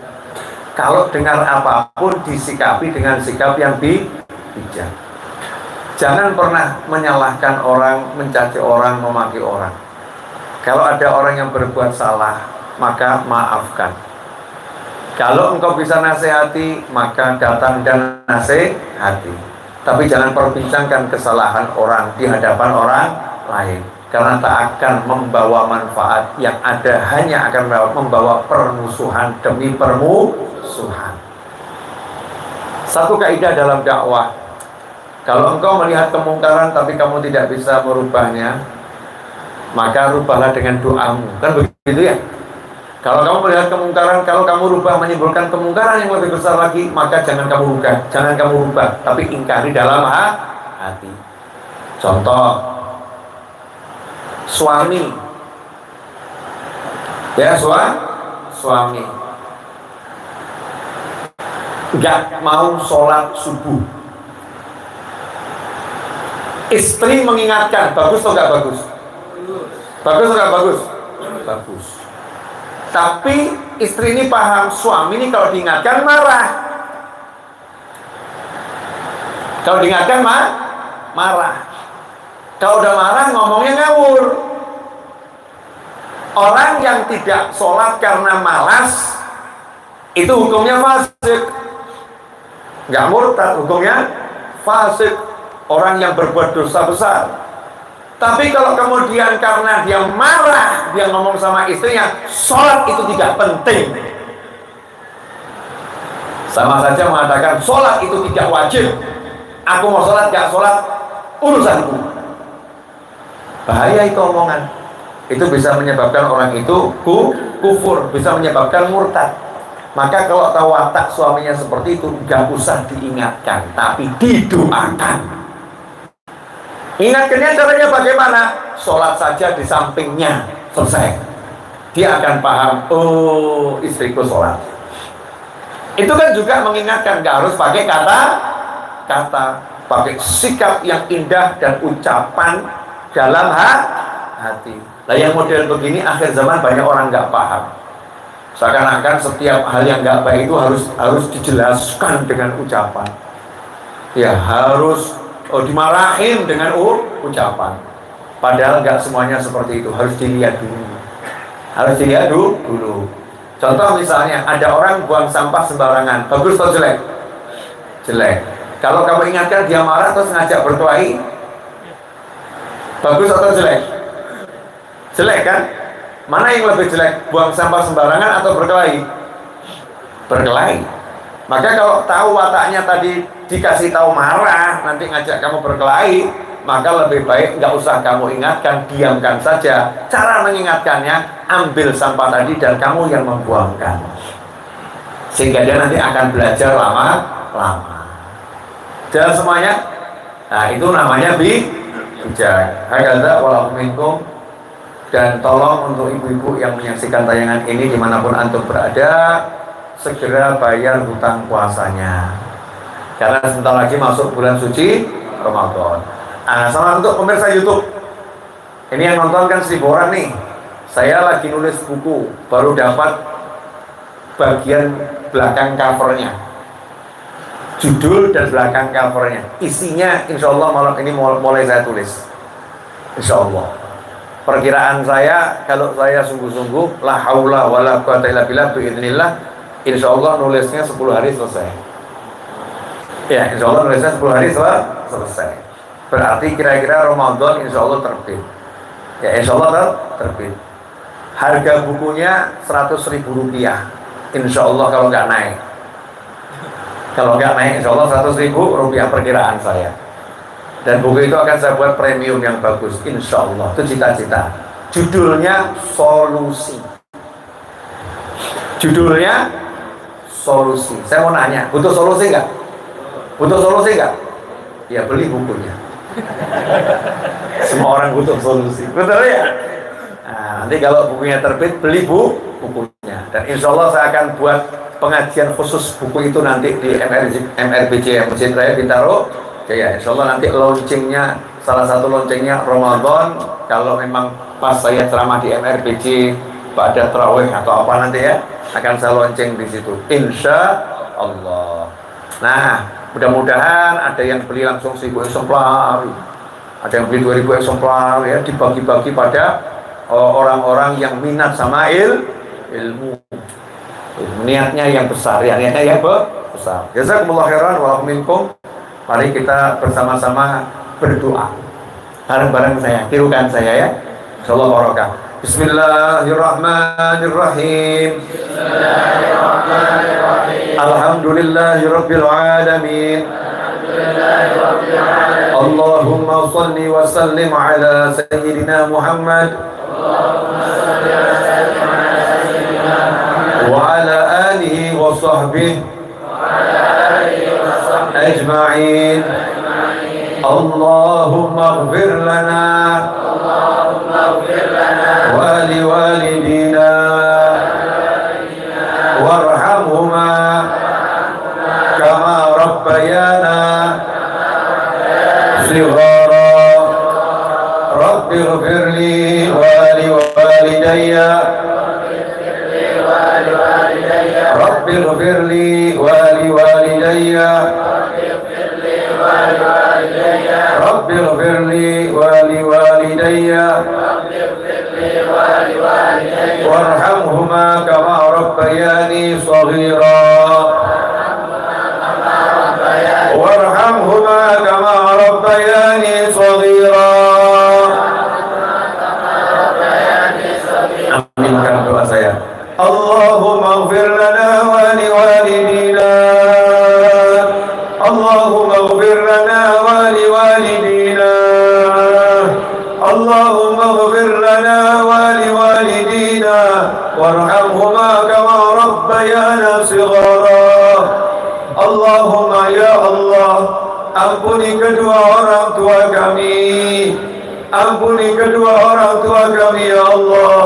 Kalau dengar apapun disikapi dengan sikap yang bijak. Jangan pernah menyalahkan orang, mencaci orang, memaki orang. Kalau ada orang yang berbuat salah, maka maafkan. Kalau engkau bisa nasihati, maka datang dan nasihati. Tapi jangan perbincangkan kesalahan orang di hadapan orang lain, karena tak akan membawa manfaat. Yang ada hanya akan membawa permusuhan demi permusuhan. Satu kaidah dalam dakwah, kalau engkau melihat kemungkaran tapi kamu tidak bisa merubahnya, maka rubahlah dengan doamu. Kan begitu ya? Kalau kamu melihat kemungkaran, kalau kamu rubah menimbulkan kemungkaran yang lebih besar lagi, maka jangan kamu rubah, tapi ingkari dalam hati. Contoh, suami, ya suami, nggak mau sholat subuh. Istri mengingatkan, bagus atau nggak bagus? Bagus atau nggak bagus? Bagus. Tapi istri ini paham, suami ini kalau diingatkan marah. Kalau diingatkan marah. Kalau udah marah ngomongnya ngawur. Orang yang tidak sholat karena malas, itu hukumnya fasik. Nggak murtad, hukumnya fasik. Orang yang berbuat dosa besar. Tapi kalau kemudian karena dia marah, dia ngomong sama istrinya, sholat itu tidak penting. Sama saja mengatakan, sholat itu tidak wajib. Aku mau sholat, gak sholat, urusanku. Bahaya itu omongan. Itu bisa menyebabkan orang itu kufur, bisa menyebabkan murtad. Maka kalau tahu watak suaminya seperti itu, gak usah diingatkan, tapi didoakan. Ingatkannya caranya bagaimana? Sholat saja di sampingnya, selesai. Dia akan paham, oh istriku sholat. Itu kan juga mengingatkan, gak harus pakai kata, pakai sikap yang indah dan ucapan dalam hati. Nah yang model begini akhir zaman banyak orang gak paham. Seakan-akan setiap hal yang gak baik itu harus dijelaskan dengan ucapan. Ya harus dimarahin dengan ucapan. Padahal nggak semuanya seperti itu. Harus dilihat dulu. Contoh misalnya ada orang buang sampah sembarangan, bagus atau jelek? Jelek. Kalau kamu ingatkan dia marah terus ngajak berkelahi, bagus atau jelek? Jelek kan? Mana yang lebih jelek? Buang sampah sembarangan atau berkelahi? Berkelahi. Maka kalau tahu wataknya tadi dikasih tahu marah, nanti ngajak kamu berkelahi, maka lebih baik nggak usah kamu ingatkan, diamkan saja. Cara mengingatkannya, ambil sampah tadi dan kamu yang membuangkan, sehingga dia nanti akan belajar lama-lama. Jelas semuanya? Nah, itu namanya bijak. Hakadza walakum minkum. Dan tolong untuk ibu-ibu yang menyaksikan tayangan ini dimanapun antum berada, segera bayar hutang puasanya, karena sebentar lagi masuk bulan suci Ramadan. Nah, sama untuk pemirsa YouTube, ini yang nonton kan 1000 orang nih. Saya lagi nulis buku, baru dapat bagian belakang covernya, judul dan belakang covernya. Isinya insya Allah malam ini mulai saya tulis, insya Allah. Perkiraan saya, kalau saya sungguh-sungguh, la haula wala quwata illa billah, biidznillah, insya Allah nulisnya 10 hari selesai. Ya, insya Allah nulisnya 10 hari selesai. Berarti kira-kira Ramadan insya Allah terbit. Ya, insya Allah terbit. Harga bukunya Rp100.000, insya Allah kalau nggak naik. Kalau nggak naik, insya Allah Rp100.000 perkiraan saya. Dan buku itu akan saya buat premium yang bagus, insya Allah. Itu cita-cita. Judulnya Solusi. Judulnya Solusi. Saya mau nanya, butuh solusi nggak? Butuh solusi nggak? Ya beli bukunya. Semua orang butuh solusi, betul ya? Nah, nanti kalau bukunya terbit, beli bukunya. Dan insya Allah saya akan buat pengajian khusus buku itu nanti di MRBJ Masjid Raya Bintaro. Ya, insya Allah nanti launchingnya, salah satu launchingnya Ramadan. Kalau memang pas saya ceramah di MRBJ pada tarawih atau apa nanti ya, akan saya launching di situ, insya Allah. Nah, mudah-mudahan ada yang beli langsung 1000 eksemplar, ada yang beli 2000 eksemplar ya, dibagi-bagi pada orang-orang yang minat sama ilmu. Niatnya yang besar, ya, niatnya yang besar. Jazakumullah khairan wa minkum. Mari kita bersama-sama berdoa. Bareng-bareng saya, tirukan saya ya. Insyaallah barokah. Bismillahirrahmanirrahim. Alhamdulillahirabbil alamin. Allahumma shalli wa sallim ala sayyidina Muhammad wa ala alihi wa sahbihi أجمعين. اللهم اغفر لنا ولوالدينا وارحمهما كما ربيانا صغارا. رب اغفر لي ولوالدي رب اغفر لي ولوالدي رب اغفر لي ولوالدي وارحمهما كما ربياني صغيرا وارحمهما كما ربياني صغيرا. Aminkan doa saya. Allahumma ighfir lana wa liwalidina. Allahumma ighfir lana wa liwalidina. Allahumma ighfir lana wa liwalidina warhamhuma kama rabbayana shighara. Allahumma ya Allah, ampuni kedua orang tua kami. Ampuni kedua orang tua kami ya Allah.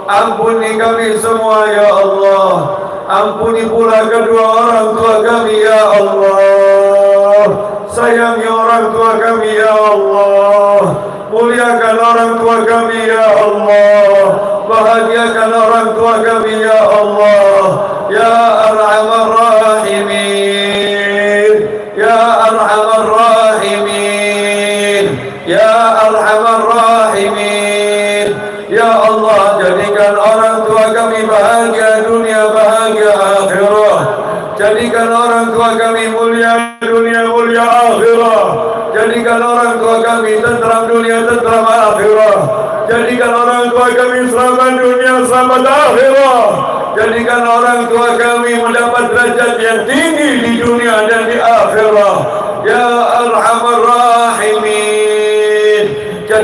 Ampuni kami semua ya Allah. Ampuni pula kedua orang tua kami ya Allah. Sayangi orang tua kami ya Allah. Muliakan orang tua kami ya Allah. Bahagiakan orang tua kami ya Allah. Ya Arhamar Rahimin. Ya Arhamar Rahimin. Ya Arhamar Rahimin. Ya Allah, jadikan orang tua kami bahagia dunia, bahagia akhirah. Jadikan orang tua kami mulia dunia, mulia akhirah. Jadikan orang tua kami tentram dunia, tentram akhirah. Jadikan orang tua kami selamat dunia, selamat akhirah. Jadikan orang tua kami mendapat derajat yang tinggi di dunia dan di akhirah. Ya Arhamar Rahimin.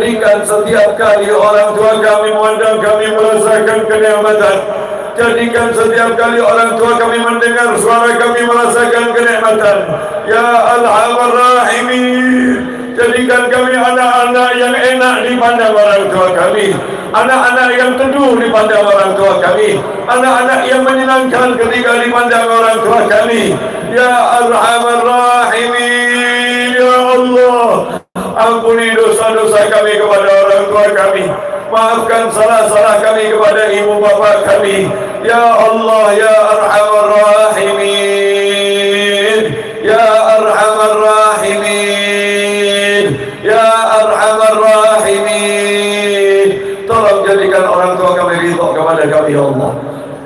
Jadikan setiap kali orang tua kami memandang kami merasakan kenikmatan. Jadikan setiap kali orang tua kami mendengar suara kami merasakan kenikmatan. Ya Arhamar Rahimin. Jadikan kami anak-anak yang enak dipandang orang tua kami, anak-anak yang teduh dipandang orang tua kami, anak-anak yang menyenangkan ketika dipandang orang tua kami. Ya Arhamar Rahimin. Ya Allah, ampuni dosa-dosa kami kepada orang tua kami, maafkan salah-salah kami kepada ibu bapa kami. Ya Allah, ya Arhamar Rahimin. Ya Arhamar Rahimin. Ya Arhamar Rahimin. Tolong jadikan orang tua kami ridha kepada kami, ya Allah.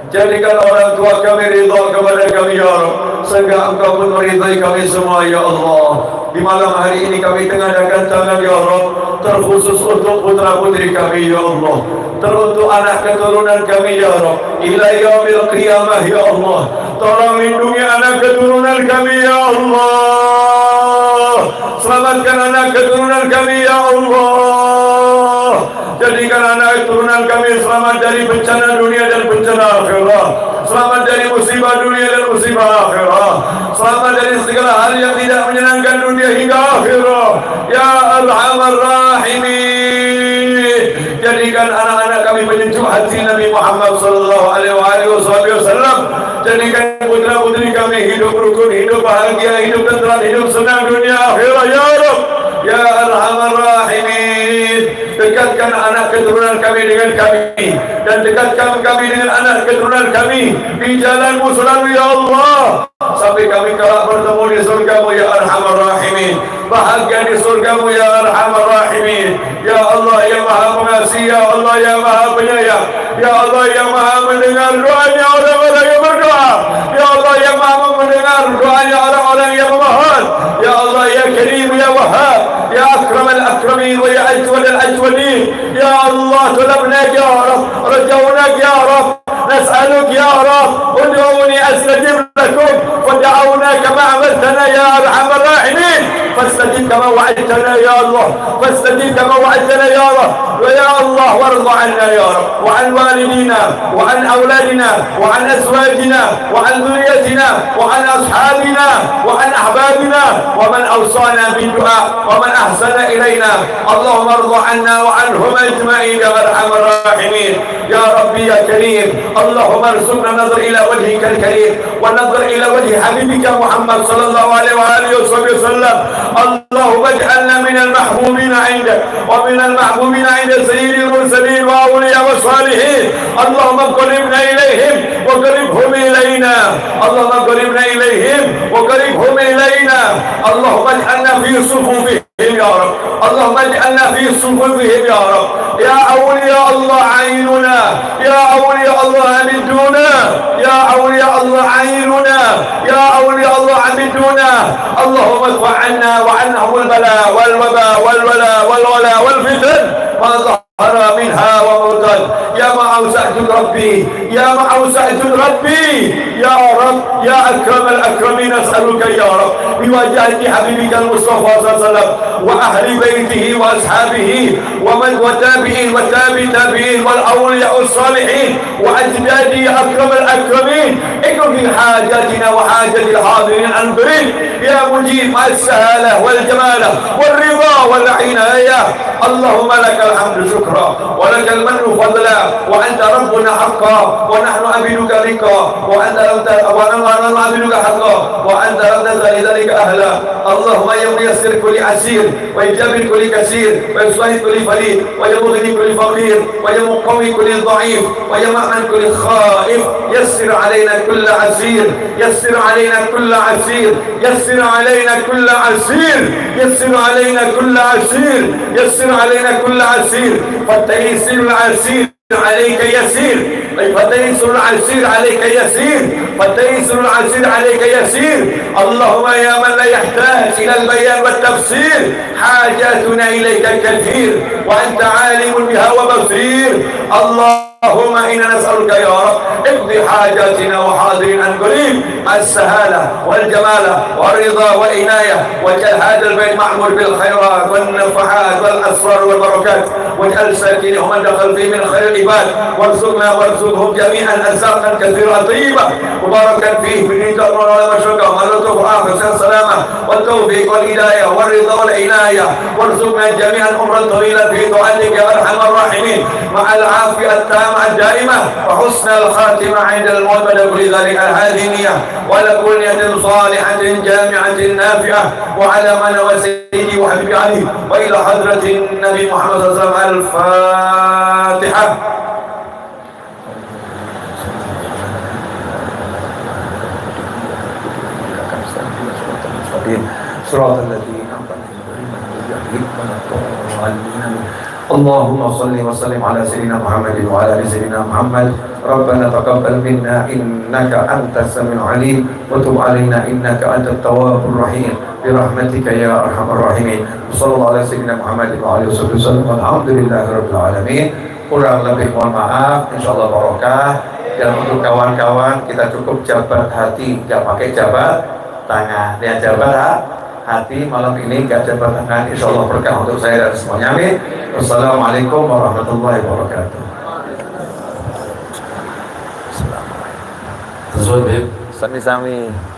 Jadikan orang tua kami ridha kepada kami, ya Allah, sehingga Engkau pun meridai kami semua, ya Allah. Di malam hari ini kami tengadahkan tangan, ya Allah, terkhusus untuk putra putri kami, ya Allah, teruntuk anak keturunan kami, ya Allah, ila yaumil qiyamah, ya Allah. Tolong lindungi anak keturunan kami, ya Allah. Selamatkan anak keturunan kami, ya Allah. Jadikan anak keturunan kami selamat dari bencana dunia dan bencana akhirat, selamat dari musibah dunia dan musibah akhirat, selamat dari segala hal yang tidak menyenangkan dunia hingga akhirat. Ya Arhamar Rahimin. Jadikan anak-anak kami menyentuh hati Nabi Muhammad sallallahu alaihi wasallam. Jadikan putra-putri kami hidup rukun, hidup bahagia, hidup tenteram, hidup senang dunia akhirat, ya Rabb. Ya Arhamar Rahimin. Dekatkan anak keturunan kami dengan kami, dan dekatkan kami dengan anak keturunan kami di jalan-Mu selalu, ya Allah, sampai kami kelak bertemu di surga-Mu, ya Arhamar Rahimin. Bahagia di surga-Mu, ya Arhamar Rahimin. Ya Allah yang Maha Pengasih, ya Allah yang Maha Penyayang, ya Allah yang Maha mendengar doanya orang-orang yang berdoa, ya Allah yang Maha mendengar doanya orang-orang yang memohon. Ya Allah ya Karim, ya Wahhab, ya Akram al-Akramin, wa ya Ajwad al-Ajwadin. Ya Allah, talabnak ya Rabb, rajawnak ya Rabb, نسألك يا رب ادعوني أستجب لكم، ودعونا كما عملتنا يا أرحم الراحمين، فاستجب كما وعدتنا يا الله، فاستجب كما وعدتنا يا رب. ويا الله وارض عنا يا رب، وعن والدينا، وعن أولادنا، وعن أزواجنا، وعن ذريتنا، وعن أصحابنا، وعن أحبابنا، ومن أوصانا بالدعاء، ومن أحسن إلينا. اللهم ارض عنا وعنهم أجمعين يا أرحم الراحمين. يا ربي يا كريم، اللهم ارزقنا النظر إلى وجهك الكريم، والنظر إلى وجه حبيبك محمد صلى الله عليه وآله وسلم. اللهم اجعلنا من المحبوبين عندك، ومن المحبوبين عند سيد المرسلين وأولياء والصالحين. اللهم قربنا إليهم وقربهم إلينا، اللهم قربنا إليهم وقربهم إلينا. اللهم اجعلنا في صفوفهم يا رب، اللهم اجعلنا في صفوفهم يا رب. يا أولياء الله عيننا، يا أولياء الله أمدونا، يا أولياء الله عيننا، يا أولياء الله أمدونا. اللهم ادفع عنا وعنهم البلاء والوباء والولاء والفتن ما ظهر منها وبطن. يا ما أوسعت ربي، يا ما أوسعت ربي، يا رب يا أكرم الأكرمين، أسألك يا رب بوجهة حبيبك المصطفى صلى الله عليه وسلم وأهل بيته وأصحابه ومن وتابعين والتابعين والأولياء الصالحين وأجدادي أكرم الأكرمين. اكرم في حاجاتنا وحاجة الحاضرين أنظرين يا مجيب السهالة والجمالة والرضا والعناية. اللهم لك الحمد شكرا، ولك المن فضلا، وأنت ربنا حقا، ونحن عبيدك رقا، ونحن عبيدك حقا، وأنت لم تزل لذلك أهلا. اللهم يسر كل عسير، ويجبر كل كثير، ويصلح كل فليد، ويمغني كل فقير، ويمقوي كل ضعيف، ويمعن كل خائف. يسر علينا كل عسير، يسر علينا كل عسير، يسر علينا كل عسير، يسر علينا كل عسير، يسر علينا كل عسير. فتيسير العسير عليك يسير، فتيسير العسير عليك يسير، فتيسر العسير عليك يسير. اللهم يا من لا يحتاج إلى البيان والتفسير حاجاتنا إليك كثير وأنت عالم بها وبصير. اللهم إنا نسألك يا رب اقضي حاجاتنا وحاضرين عن قريب السهالة والجمالة والرضا والعناية، واجعل هذا البيت معمور بالخيرات والنفحات والأسرار والبركات، واجعل ساكنه من دخل فيه من خير العباد، وارزقنا وارزقهم جميعا أرزاقا كثيرة طيبة مباركا فيه بالرضا والمشرقة واللطف والعافية والسلامة والتوفيق والهداية والرضا والعناية، وارزقنا جميعا عمرا طويلا في طاعتك يا أرحم الراحمين مع العافية التامة الدائمة وحسن الخاتمة عند الموت. ولكل ذلك هذه نية ولكل نية صالحة جامعة نافعة. وعلى من وسيدي وحبيبي علي وإلى حضرة النبي محمد صلى الله عليه وسلم. الفاتحة. صراط الذين أنعمت عليهم. اللهم صل وسلم على سيدنا محمد وعلى ال سيدنا محمد. ربنا تقبل منا إنك أنت السميع العليم وتب علينا إنك أنت التواب الرحيم برحمتك يا أرحم الراحمين. صلى الله على سيدنا محمد وعلى آله وسلم. Alhamdulillah rabbil alamin. Kurang lebih mohon maaf, insyaallah barokah. Dan untuk kawan-kawan kita cukup jabat hati, nggak pakai jabat tangan. Dia jabat hati malam ini gak jabat tangan, insyaallah berkah untuk saya dan semuanya. Amin. Wassalamualaikum warahmatullahi wabarakatuh. Sami-sami.